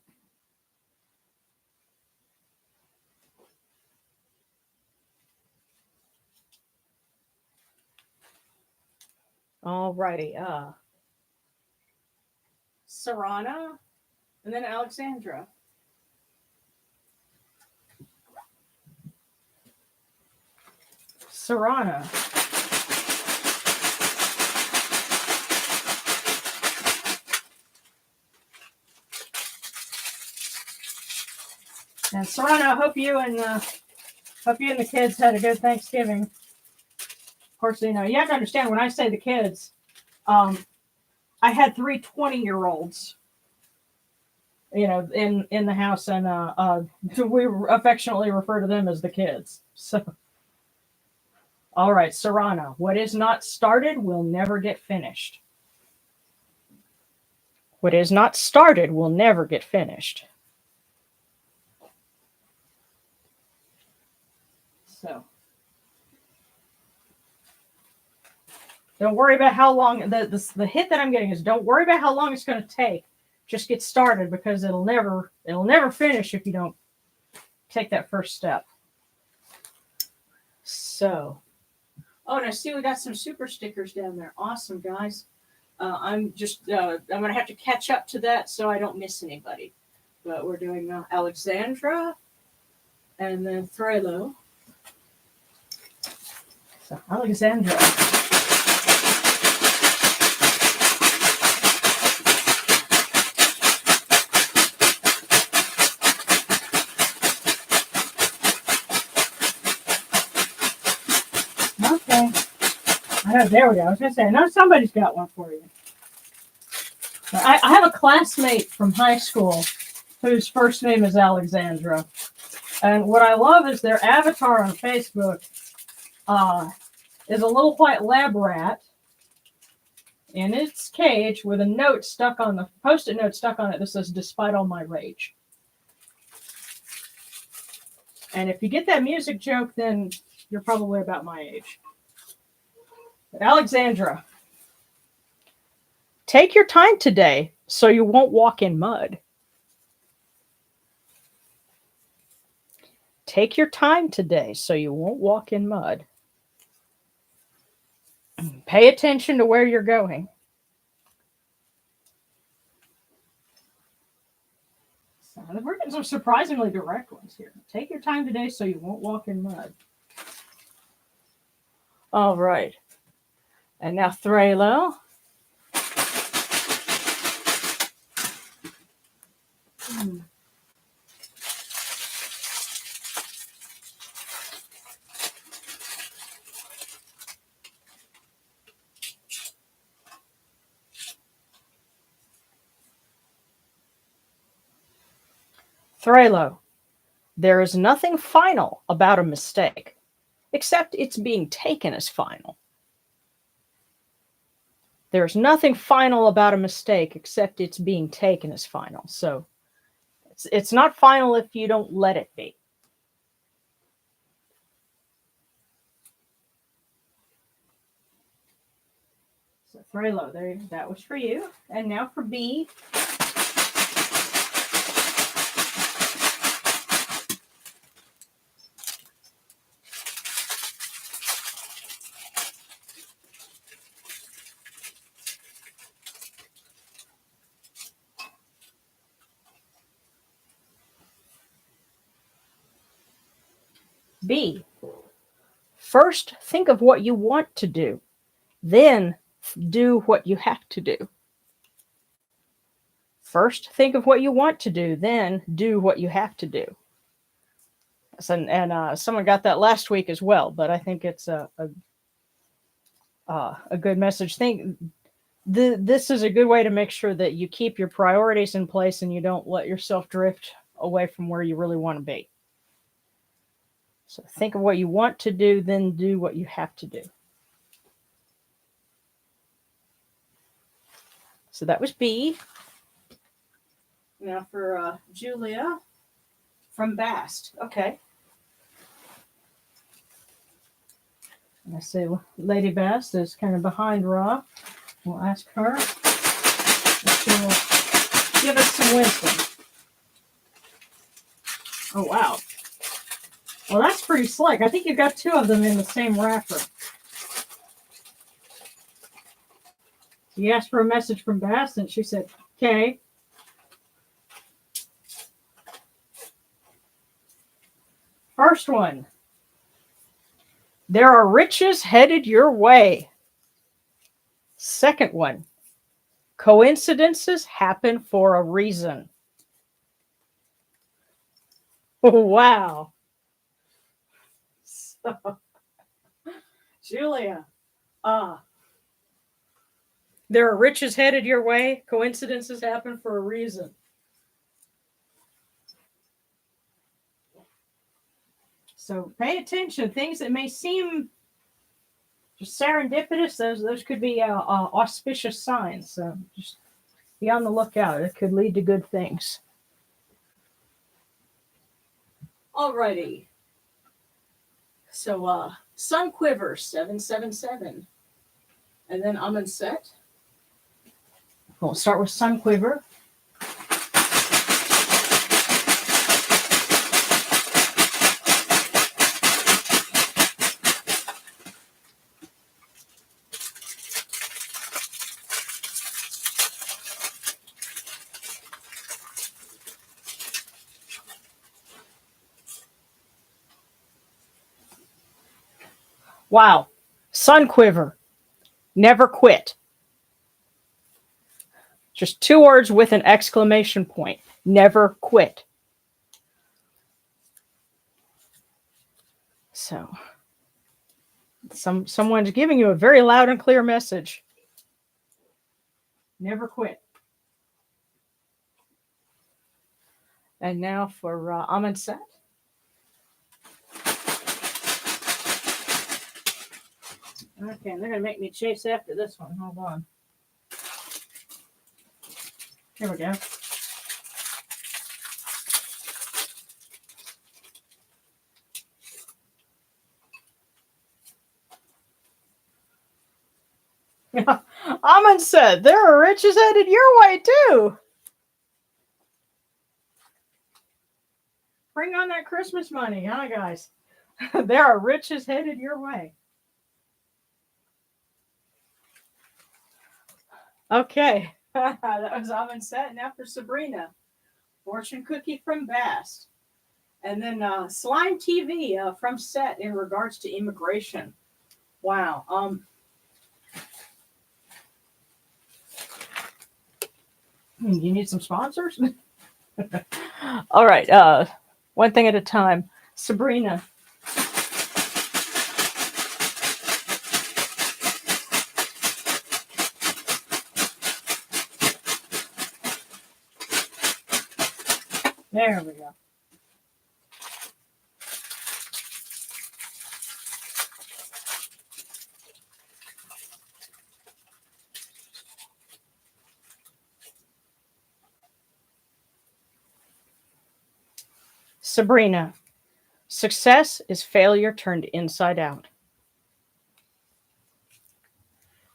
all righty. Sarana, and then Alexandra. Sarana. And Sarana, hope you and the kids had a good Thanksgiving. Of course, you have to understand when I say the kids, I had 3 20-year-olds, in the house, and we affectionately refer to them as the kids. So, all right, Sarana, what is not started will never get finished. What is not started will never get finished. So, don't worry about how long the hit that I'm getting is. Don't worry about how long it's going to take. Just get started, because it'll never finish if you don't take that first step. So, and I see we got some super stickers down there. Awesome, guys. I'm going to have to catch up to that so I don't miss anybody. But we're doing Alexandra and then Threlo. So, Alexandra. Okay. There we go. I was going to say, I know somebody's got one for you. I have a classmate from high school whose first name is Alexandra. And what I love is their avatar on Facebook is a little white lab rat in its cage with a note stuck on the post-it note stuck on it that says, "Despite all my rage." And if you get that music joke, then you're probably about my age. But Alexandra, take your time today so you won't walk in mud. Take your time today so you won't walk in mud. Pay attention to where you're going. So we're getting some surprisingly direct ones here. Take your time today so you won't walk in mud. All right. And now Threlo. Threlo, there is nothing final about a mistake, except it's being taken as final. There's nothing final about a mistake except it's being taken as final. So it's not final if you don't let it be. So Threlo, there, that was for you. And now for B. B. First, think of what you want to do. Then do what you have to do. First, think of what you want to do. Then do what you have to do. And someone got that last week as well, but I think it's a good message. This is a good way to make sure that you keep your priorities in place and you don't let yourself drift away from where you really want to be. So think of what you want to do, then do what you have to do. So that was B. Now for Julia from Bast. Okay. I see Lady Best is kind of behind Rob. We'll ask her if she will give us some wisdom. Oh, wow. Well, that's pretty slick. I think you've got two of them in the same wrapper. You asked for a message from Bast, and she said, okay. First one. There are riches headed your way. Second one. Coincidences happen for a reason. Wow. So, Julia, there are riches headed your way. Coincidences happen for a reason. So pay attention. Things that may seem just serendipitous, those could be auspicious signs. So just be on the lookout. It could lead to good things. Alrighty. So Sun Quiver 777. And then Amonset. We'll start with Sun Quiver. Wow. Sun Quiver. Never quit. Just two words with an exclamation point. Never quit. So, someone's giving you a very loud and clear message. Never quit. And now for Amonset. Okay, they're going to make me chase after this one. Hold on. Here we go. Amonset, there are riches headed your way too. Bring on that Christmas money, huh, guys? There are riches headed your way. Okay, that was Amonset. Now for Sabrina. Fortune cookie from Bast. And then Slime TV from Set in regards to immigration. Wow. You need some sponsors? All right. One thing at a time. Sabrina. There we go. Sabrina. Success is failure turned inside out.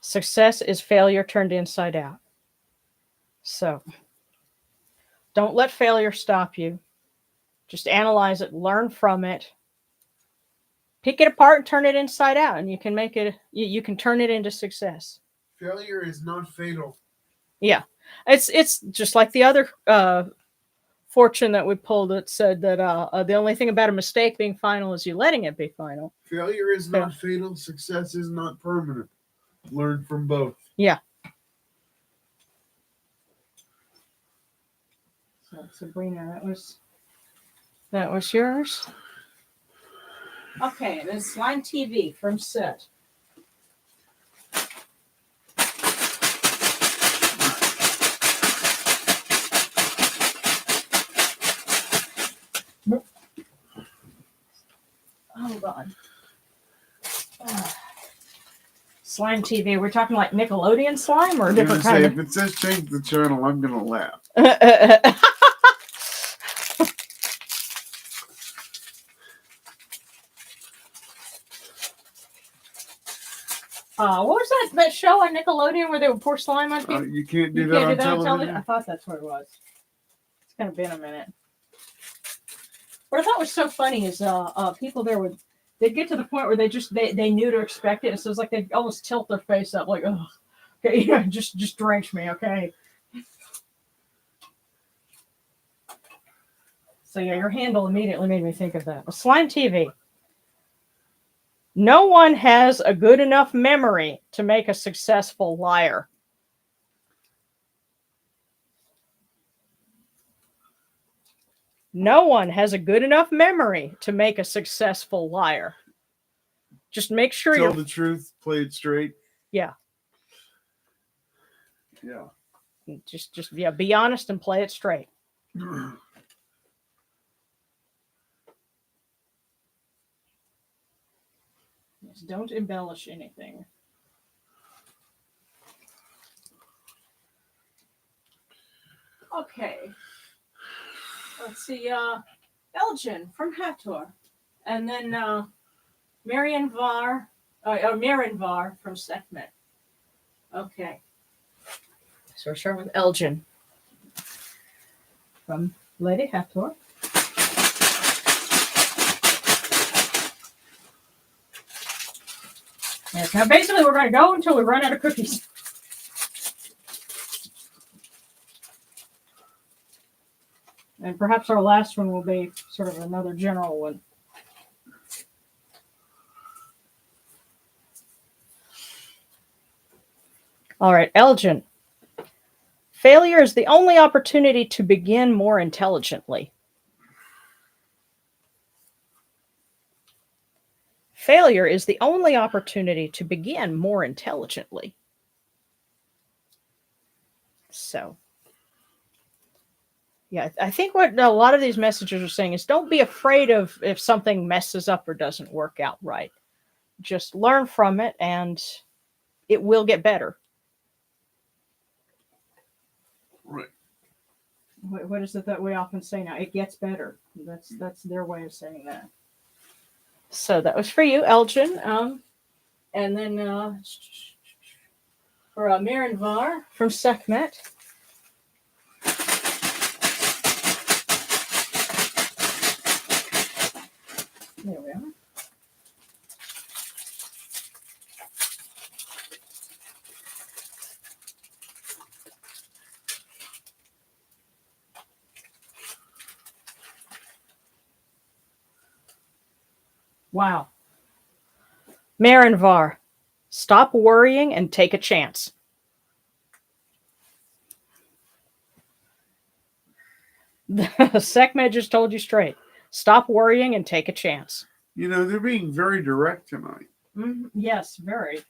Success is failure turned inside out. So, don't let failure stop you. Just analyze it, learn from it, pick it apart and turn it inside out, and you can make it, you can turn it into success. Failure is not fatal. Yeah. It's just like the other fortune that we pulled that said that the only thing about a mistake being final is you letting it be final. Failure is not fatal. Success is not permanent. Learn from both. Yeah. So Sabrina, that was yours. Okay, and then Slime TV from Set. Hold on. Slime TV. We're talking like Nickelodeon slime or different kind of. If it says change the channel, I'm gonna laugh. What was that show on Nickelodeon where they would pour slime on people? You can't do You that can't on do that on television. television? I thought that's what it was. It's kind of been a minute. What I thought was so funny is people there they'd get to the point where they knew to expect it, and so it's like they'd almost tilt their face up like, oh, okay, yeah, just drench me, okay. So yeah, your handle immediately made me think of that. Slime TV. No one has a good enough memory to make a successful liar. No one has a good enough memory to make a successful liar. Just make sure Tell the truth, play it straight. Yeah. Yeah. Just be honest and play it straight. Yes, don't embellish anything. Okay. Let's see. Elgin from Hathor. And then Marian Var from Sekhmet. Okay. So we're starting with Elgin from Lady Hathor. Yes, now basically we're going to go until we run out of cookies. And perhaps our last one will be sort of another general one. All right, Elgin. Failure is the only opportunity to begin more intelligently. Failure is the only opportunity to begin more intelligently. So, yeah, I think what a lot of these messages are saying is don't be afraid of if something messes up or doesn't work out right. Just learn from it and it will get better. Right. What is it that we often say now? It gets better. That's their way of saying that. So that was for you, Elgin. And then for Miranvar from Sekhmet. There we are. Wow. Marinvar, stop worrying and take a chance. Sekhmet just told you straight. Stop worrying and take a chance. You know, they're being very direct tonight. Yes, very.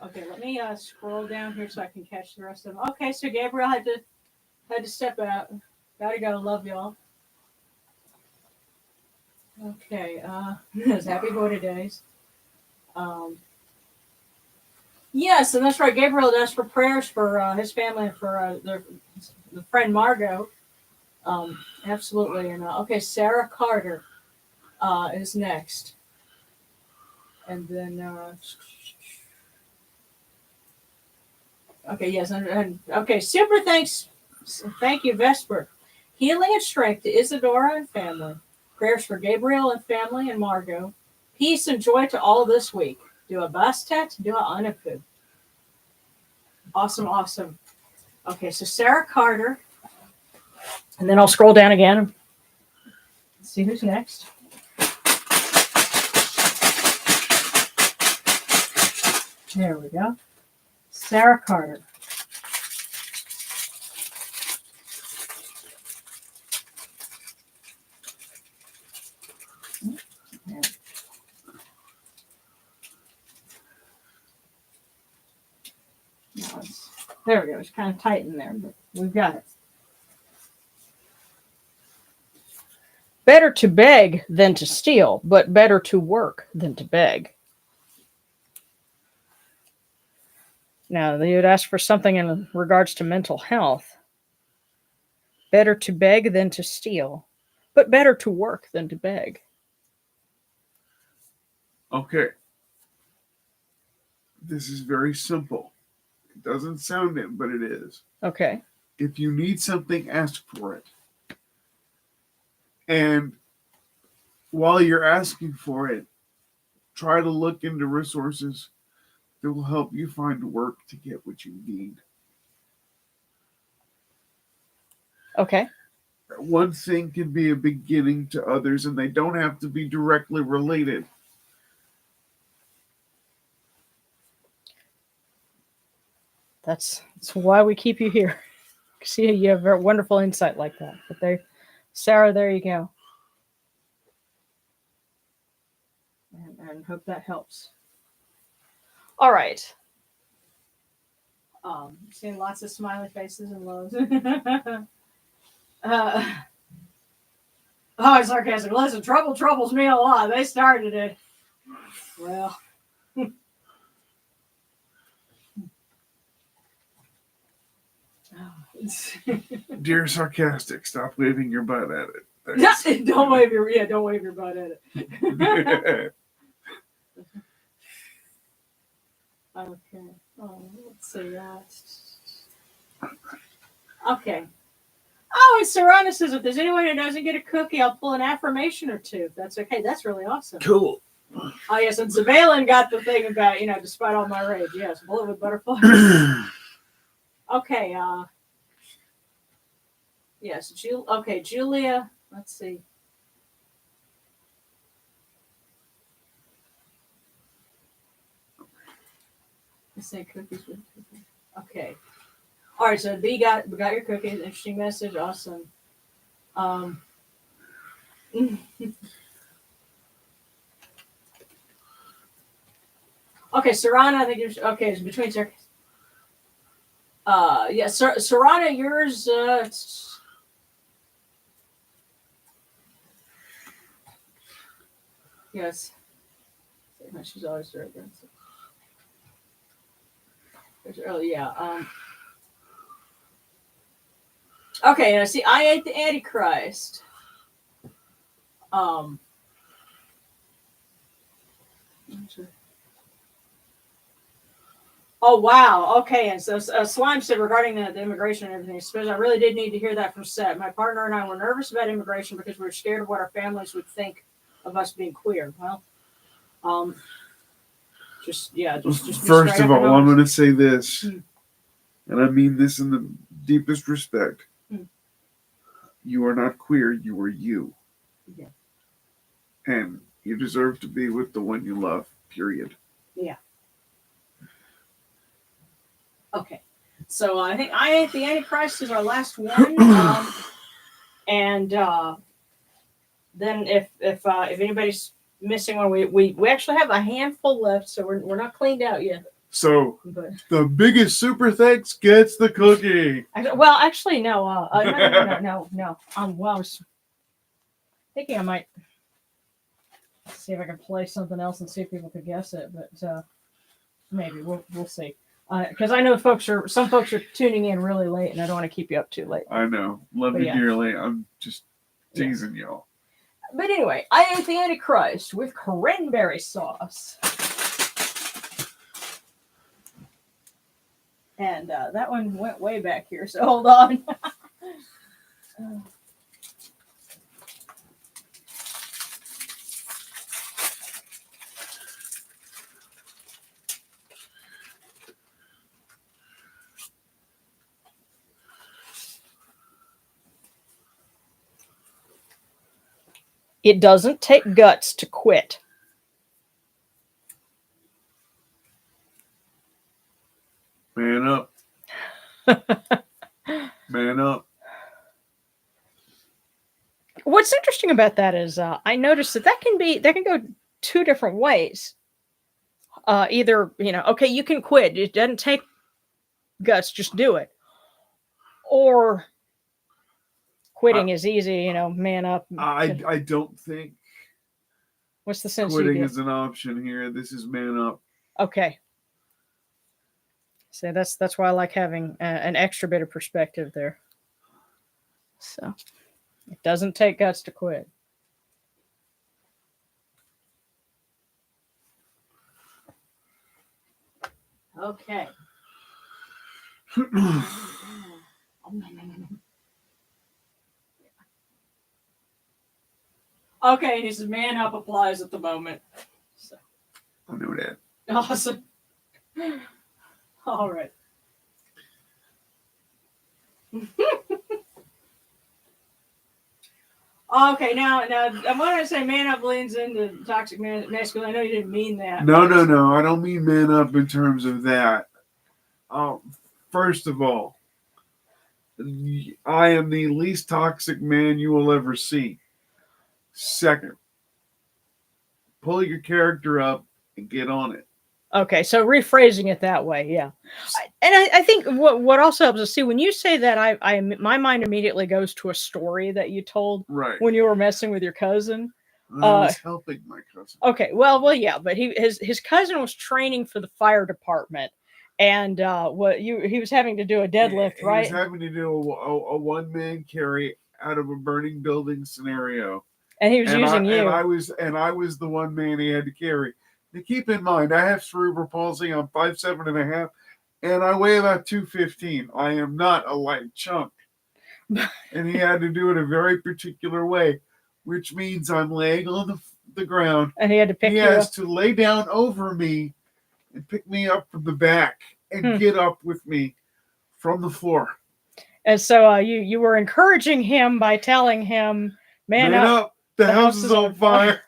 Okay, let me scroll down here so I can catch the rest of them. Okay, so Gabriel had to step out. Gotta go. Love y'all. Okay, it's Happy Border Days. Yes, and that's right. Gabriel asked for prayers for his family and for the friend Margot. Absolutely. And okay, Sarah Carter is next. And then okay, yes, and okay, super thanks. Thank you, Vesper. Healing and strength to Isadora and family. Prayers for Gabriel and family and Margot. Peace and joy to all this week. Do a bastet, do a anapu. Awesome, awesome. Okay, so Sarah Carter. And then I'll scroll down again and see who's next. There we go. Sarah Carter. There we go. It's kind of tight in there, but we've got it. Better to beg than to steal, but better to work than to beg. Now, you would ask for something in regards to mental health. Better to beg than to steal, but better to work than to beg. Okay. This is very simple. It doesn't sound it, but it is. Okay. If you need something, ask for it. And while you're asking for it, try to look into resources that will help you find work to get what you need. Okay. One thing can be a beginning to others, and they don't have to be directly related. That's why we keep you here. See, you have very wonderful insight like that. But there, Sarah, there you go. And hope that helps. All right. Seeing lots of smiley faces and lows. Oh, sarcastic. Listen, trouble troubles me a lot. They started it. Well. Dear sarcastic, stop waving your butt at it. Don't wave your butt at it. Okay. Oh, let's see. Okay. Oh, and Serrana says if there's anyone who doesn't get a cookie, I'll pull an affirmation or two. If that's okay. That's really awesome. Cool. Oh, yes. And Zavalin got the thing about, despite all my rage. Yes. Bullet with butterflies. Okay. Yes. Julia. Let's see. Let's say cookies with cookies. Okay. All right, so B got your cookies. Interesting message. Awesome. Okay, Serrana, I think you're okay. It's between circles. Yeah, Serrana, yours. Yes. She's always right there. Oh yeah. Okay, see, I ate the Antichrist. Oh wow. Okay, and so Slime said regarding the immigration and everything. I suppose I really did need to hear that from Seth. My partner and I were nervous about immigration because we were scared of what our families would think of us being queer. Well, just First of all, I'm going to say this, and I mean this in the deepest respect. You are not queer. You are you. Yeah. And you deserve to be with the one you love. Period. Yeah. Okay. So I think I Ate the Antichrist is our last one. And then if anybody's missing one, we actually have a handful left, so we're not cleaned out yet. So the biggest super thanks gets the cookie. Well, actually, no. No. Well, I was thinking I might see if I can play something else and see if people could guess it, but maybe we'll see. Because I know some folks are tuning in really late, and I don't want to keep you up too late. I know. Love you dearly. I'm just teasing y'all. But anyway, I ate the Antichrist with cranberry sauce. And that one went way back here, so hold on. It doesn't take guts to quit. Man up. Man up. What's interesting about that is I noticed that can go two different ways. Either, okay, you can quit. It doesn't take guts, just do it. Or quitting is easy, man up. I don't think what's the sense quitting is an option here. This is man up. Okay. So that's why I like having an extra bit of perspective there. So it doesn't take guts to quit. Okay. Okay, he says man up applies at the moment. So. I know that. Awesome. All right. Okay, now I want to say man up leans into toxic masculine. I know you didn't mean that. No. I don't mean man up in terms of that. First of all, I am the least toxic man you will ever see. Second, pull your character up and get on it. Okay, so rephrasing it that way, yeah. I think what also helps us see when you say that, I my mind immediately goes to a story that you told when you were messing with your cousin. I was helping my cousin. Okay, well, yeah, but his cousin was training for the fire department, and he was having to do a deadlift, right? He was having to do a one-man carry out of a burning building scenario, and he was using you. And I was the one man he had to carry. Now keep in mind, I have cerebral palsy. I'm 5'7.5", and I weigh about 215. I am not a light chunk, and he had to do it a very particular way, which means I'm laying on the ground, and he had to pick he you has up. to lay down over me and pick me up from the back and get up with me from the floor. And so you were encouraging him by telling him, "Man up, the house is on fire."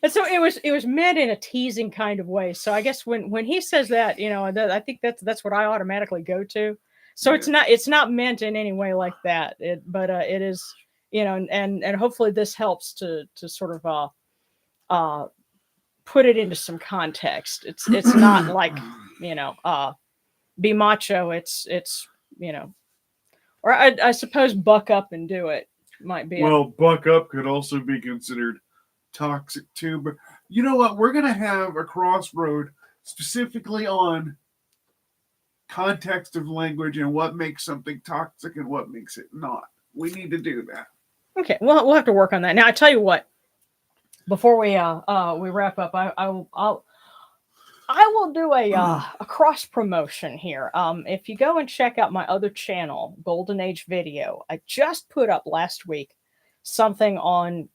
And so it was meant in a teasing kind of way. So I guess when he says that, I think that's what I automatically go to. So it's not meant in any way like that. But it is, and hopefully this helps to sort of put it into some context. It's not like be macho. It's or I suppose buck up and do it might be. Well, buck up could also be considered toxic too, but you know what? We're gonna have a crossroad specifically on context of language and what makes something toxic and what makes it not. We need to do that. Okay, well, we'll have to work on that. Now, I tell you what. Before we wrap up, I will do a cross promotion here. If you go and check out my other channel, Golden Age Video, I just put up last week something on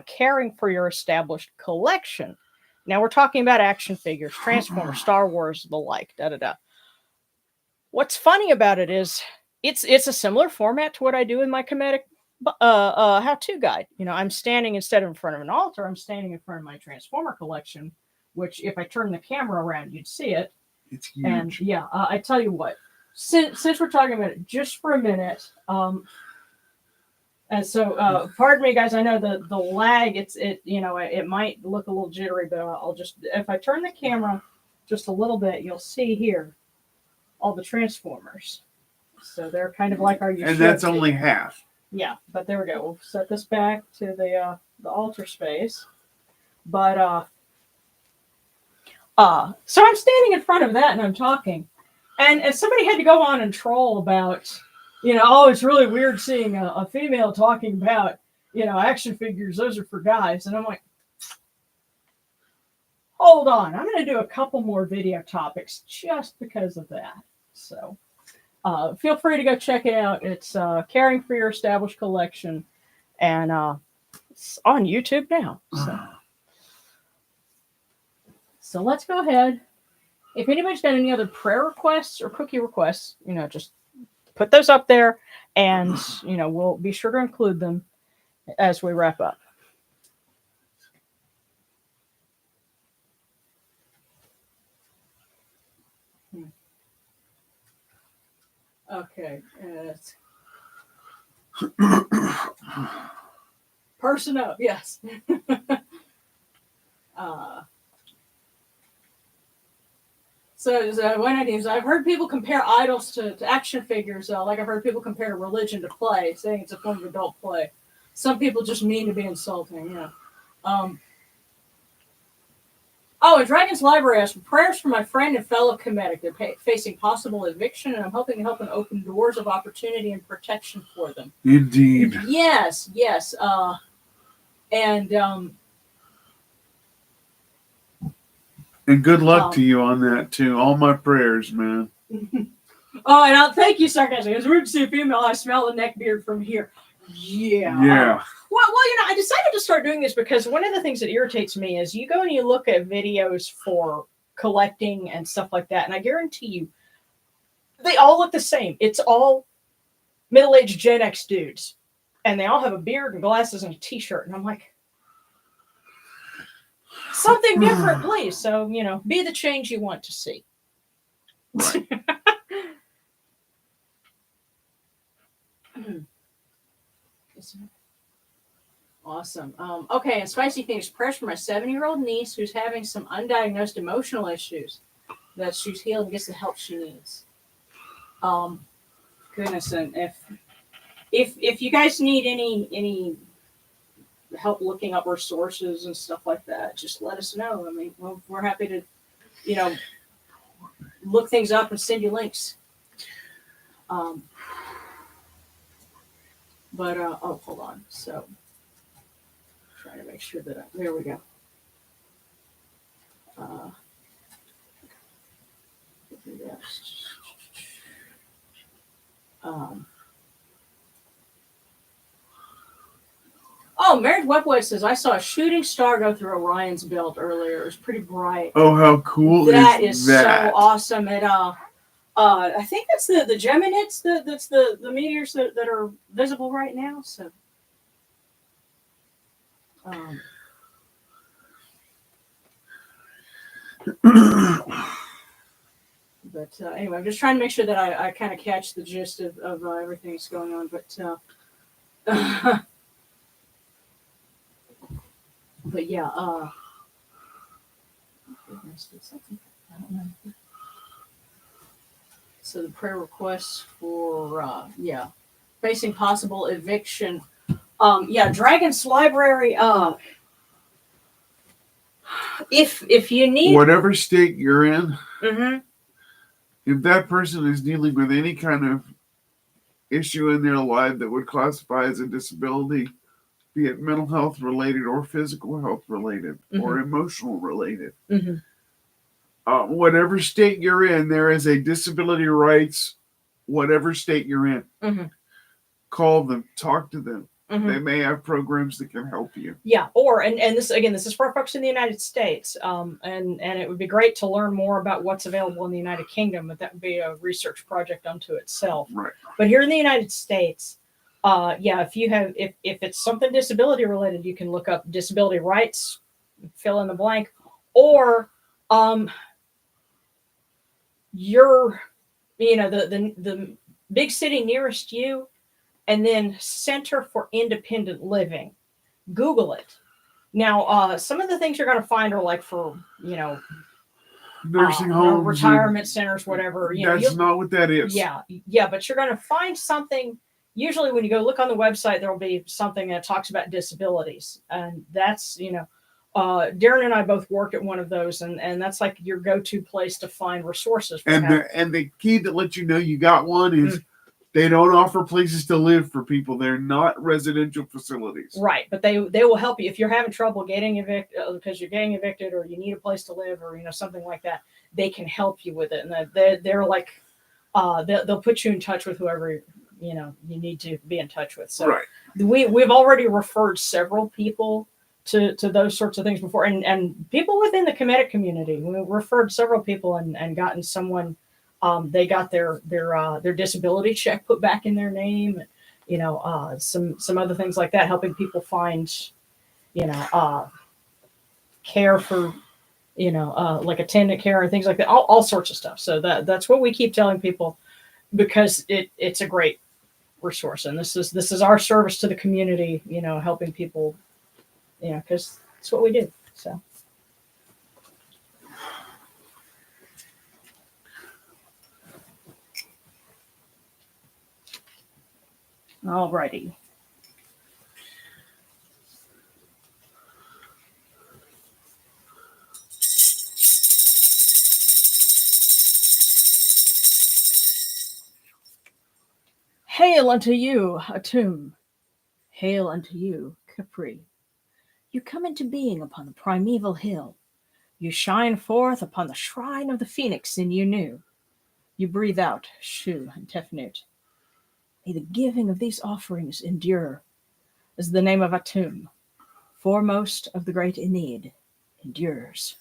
caring for your established collection. Now we're talking about action figures, Transformers, Star Wars, the like. What's funny about it is it's a similar format to what I do in my Kemetic how-to guide. I'm standing instead of in front of an altar. I'm standing in front of my Transformer collection, which if I turn the camera around, you'd see it. It's huge. And yeah, I tell you what, since we're talking about it just for a minute, and so pardon me, guys. I know the lag. It might look a little jittery, but I'll just if I turn the camera just a little bit, you'll see here all the Transformers. So they're kind of like our. And that's only half. Yeah, but there we go. We'll set this back to the altar space. But so I'm standing in front of that and I'm talking, and somebody had to go on and troll about, oh, it's really weird seeing a female talking about, action figures. Those are for guys, and I'm like, hold on, I'm going to do a couple more video topics just because of that. So. Feel free to go check it out. It's Caring for Your Established Collection, and it's on YouTube now. So let's go ahead. If anybody's got any other prayer requests or cookie requests, just put those up there, and we'll be sure to include them as we wrap up. Okay. Person up, yes. So one idea is I've heard people compare idols to action figures. Like I've heard people compare religion to play, saying it's a form of adult play. Some people just mean to be insulting. Oh, and Dragon's Library asks for prayers for my friend and fellow Kemetic. They're facing possible eviction, and I'm hoping to help and open doors of opportunity and protection for them. Indeed. Yes, yes. And good luck to you on that too. All my prayers, man. Oh, and I'll thank you, sarcastic. It's rude to see a female. I smell a neck beard from here. Yeah. Well, I decided to start doing this because one of the things that irritates me is you go and you look at videos for collecting and stuff like that, and I guarantee you, they all look the same. It's all middle-aged Gen X dudes, and they all have a beard and glasses and a T-shirt, and I'm like, something different, please. So, be the change you want to see. Right. Awesome. Okay, and Spicy Things, prayers for my 7-year-old niece who's having some undiagnosed emotional issues that she's healed and gets the help she needs. Goodness, and if you guys need any help looking up our sources and stuff like that, just let us know. I mean, we're happy to, look things up and send you links. But hold on. So, trying to make sure that there we go. Married Webway says, I saw a shooting star go through Orion's belt earlier. It was pretty bright. Oh, how cool that is that? So awesome. It I think that's the Geminids, that's the meteors that are visible right now. So but anyway, I'm just trying to make sure that I kind of catch the gist of everything that's going on. But yeah, I don't know. So the prayer requests for facing possible eviction. Dragon's Library. If you need whatever state you're in, mm-hmm. if that person is dealing with any kind of issue in their life that would classify as a disability, be it mental health related or physical health related or emotional related, whatever state you're in, there is a disability rights, whatever state you're in. Call them, talk to them. They may have programs that can help you. Yeah, and this is for folks in the United States, and it would be great to learn more about what's available in the United Kingdom, but that would be a research project unto itself. Right. But here in the United States, if it's something disability related, you can look up disability rights, fill in the blank, or the big city nearest you. And then Center for Independent Living. Google it. Now, some of the things you're going to find are like for, nursing homes, retirement centers, whatever. That's not what that is. Yeah, but you're going to find something. Usually when you go look on the website, there will be something that talks about disabilities. And that's, Darren and I both work at one of those, and that's like your go-to place to find resources. And the key that lets you know you got one is they don't offer places to live for people. They're not residential facilities. Right, but they will help you if you're having trouble getting evicted because you're getting evicted or you need a place to live or something like that. They can help you with it, and they're like they'll put you in touch with whoever you need to be in touch with. So we've already referred several people to those sorts of things before, and people within the Kemetic community. We referred several people and gotten someone. They got their disability check put back in their name, some other things like that, helping people find, care for, like attendant care and things like that, all sorts of stuff. So that's what we keep telling people because it's a great resource, and this is our service to the community, helping people, because it's what we do. So. Alrighty. Hail unto you, Atum. Hail unto you, Capri. You come into being upon the primeval hill. You shine forth upon the shrine of the phoenix in you new. You breathe out, Shu and Tefnut. May the giving of these offerings endure, as the name of Atum, foremost of the great Enid, endures.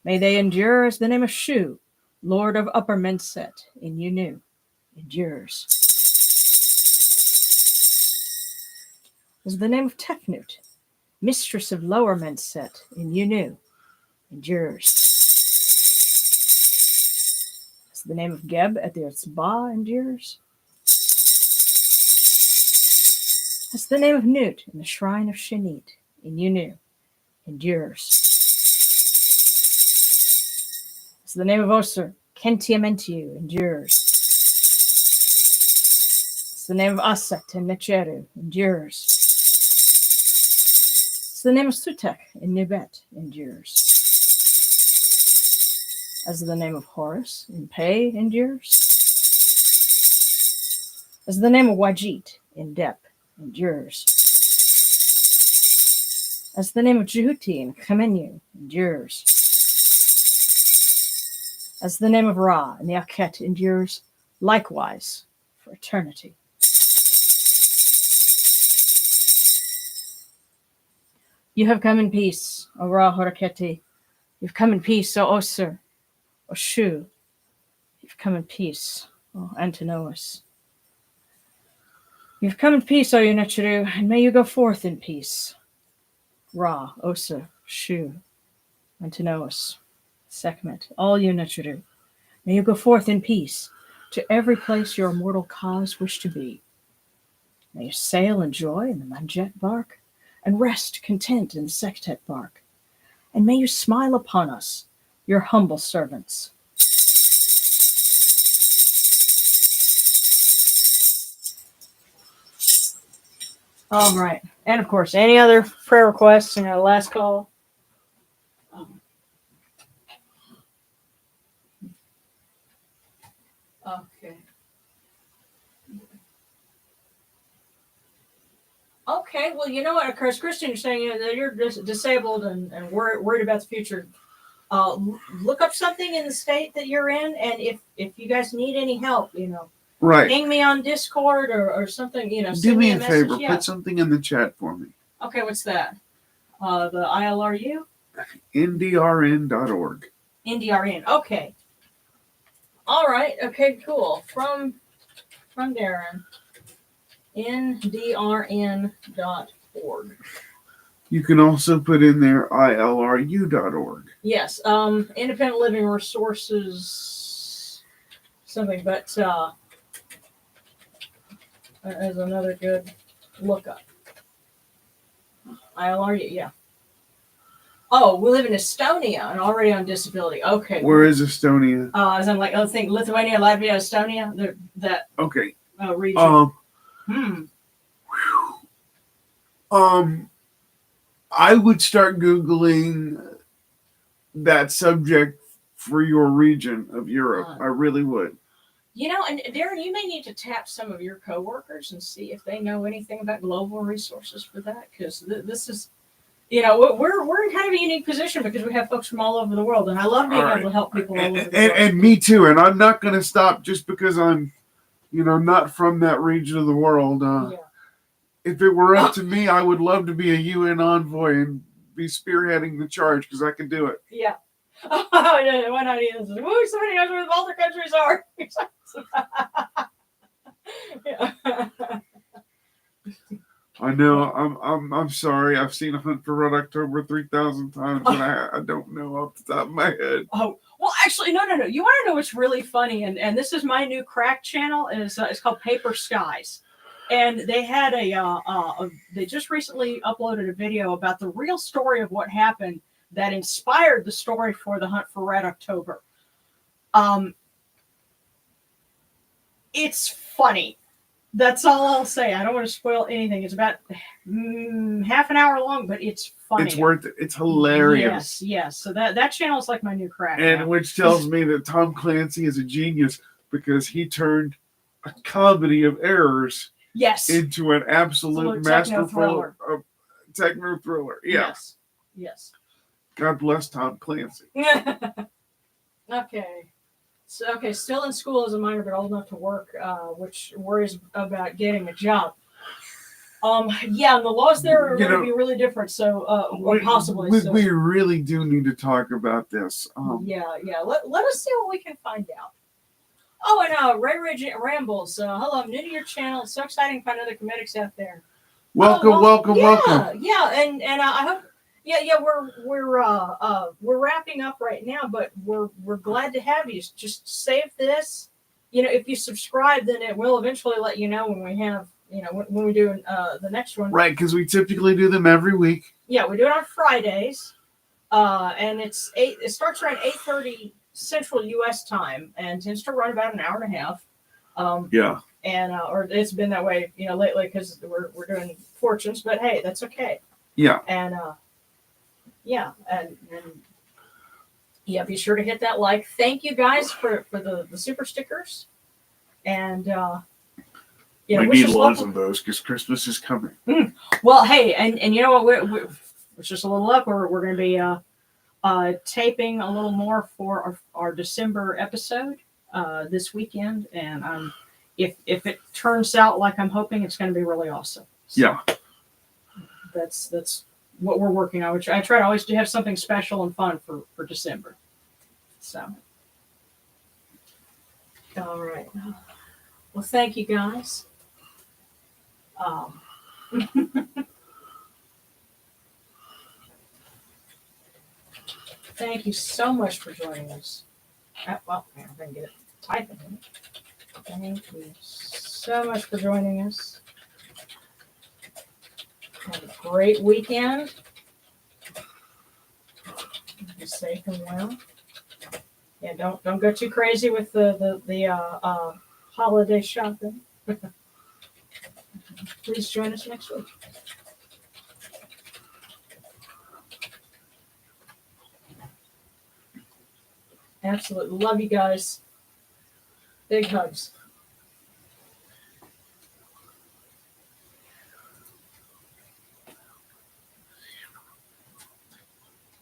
May they endure as the name of Shu, Lord of Upper Menset in Yunu, endures. As the name of Tefnut, Mistress of Lower Menset in Yunu, endures. As the name of Geb at the Erzba endures. As the name of Nut in the Shrine of Shenit in Yunu, endures. As the name of Osir, Kentiamentiu, endures. As the name of Aset in Necheru, endures. As the name of Sutek in Nibet, endures. As the name of Horus in Pei, endures. As the name of Wajit in Dep, endures. As the name of Jehuti in Kemenu, endures. As the name of Ra in the Aket endures, likewise for eternity. You have come in peace, O Ra Horaketi. You've come in peace, O Osir, O Shu. You've come in peace, O Antinous. You've come in peace, O Yunachiru, and may you go forth in peace. Ra, Osir, Shu, Antinous, Sekhmet, all Yunachiru. May you go forth in peace to every place your immortal cause wish to be. May you sail in joy in the Manjet bark, and rest content in the Sektet bark. And may you smile upon us, your humble servants. All right. And of course, any other prayer requests, last call. Okay. Okay, well, you know what, Chris, Christian, you're saying that you're disabled and worried about the future. Look up something in the state that you're in, and if you guys need any help, Right. ping me on Discord or something, Do me a message. favor, put something in the chat for me. Okay, what's that? The ILRU? ndrn.org. NDRN, okay. All right, okay, cool. From Darren. ndrn.org. You can also put in there ilru.org. Yes, Independent Living Resources, something, but as another good lookup. ILRU, yeah. Oh, we live in Estonia and already on disability. Okay. Where is Estonia? As I'm like, think Lithuania, Latvia, Estonia, that okay. Region. I would start Googling that subject for your region of Europe. I really would. And Darren, you may need to tap some of your coworkers and see if they know anything about global resources for that, because this is, we're in kind of a unique position because we have folks from all over the world, and I love being able to help people all over the world. And me too. And I'm not going to stop just because I'm, not from that region of the world. If it were up to me, I would love to be a UN envoy and be spearheading the charge because I can do it. Yeah. Oh, yeah, why not? Woo, somebody knows where all the countries are. Yeah. I know. I'm sorry. I've seen Hunt for Red October 3,000 times, and I don't know off the top of my head. Oh, well, actually, no. You want to know what's really funny? And this is my new crack channel. It's called Paper Skies. And they had they just recently uploaded a video about the real story of what happened that inspired the story for the Hunt for Red October. It's funny. That's all I'll say. I don't want to spoil anything. It's about half an hour long, but it's funny. It's worth it. It's hilarious. Yes. So that channel is like my new crack. And which tells me that Tom Clancy is a genius because he turned a comedy of errors Yes. into an absolute masterful techno thriller. Yeah. Yes. Yes. God bless Tom Clancy. Okay. So, okay, still in school as a minor, but old enough to work, which worries about getting a job. Yeah, and the laws there are going to be really different. So, or possibly. We really do need to talk about this. Yeah. Let us see what we can find out. Oh, and Ray Rambles. Hello, I'm new to your channel. It's so exciting to find other Kemetics out there. Welcome. Yeah, and I hope. Yeah, we're wrapping up right now, but we're glad to have you. Just save this. If you subscribe, then it will eventually let you know when we have, when we do the next one. Right, because we typically do them every week. Yeah, we do it on Fridays, and it starts around 8:30 Central U.S. time, and tends to run about an hour and a half. Yeah. And or it's been that way, lately because we're doing fortunes, but hey, that's okay. Yeah. And yeah, be sure to hit that like. Thank you guys for the super stickers, and we need lots of those because Christmas is coming. Well, hey, and you know what? It's just a little up. We're going to be taping a little more for our December episode this weekend, and if it turns out like I'm hoping, it's going to be really awesome. So yeah, that's what we're working on. Which I try to always have something special and fun for December. So, all right. Well, thank you guys. Thank you so much for joining us. Well, I'm going to get it typing. Thank you so much for joining us. Have a great weekend. Be safe and well. Yeah, don't go too crazy with the holiday shopping. Please join us next week. Absolutely. Love you guys. Big hugs.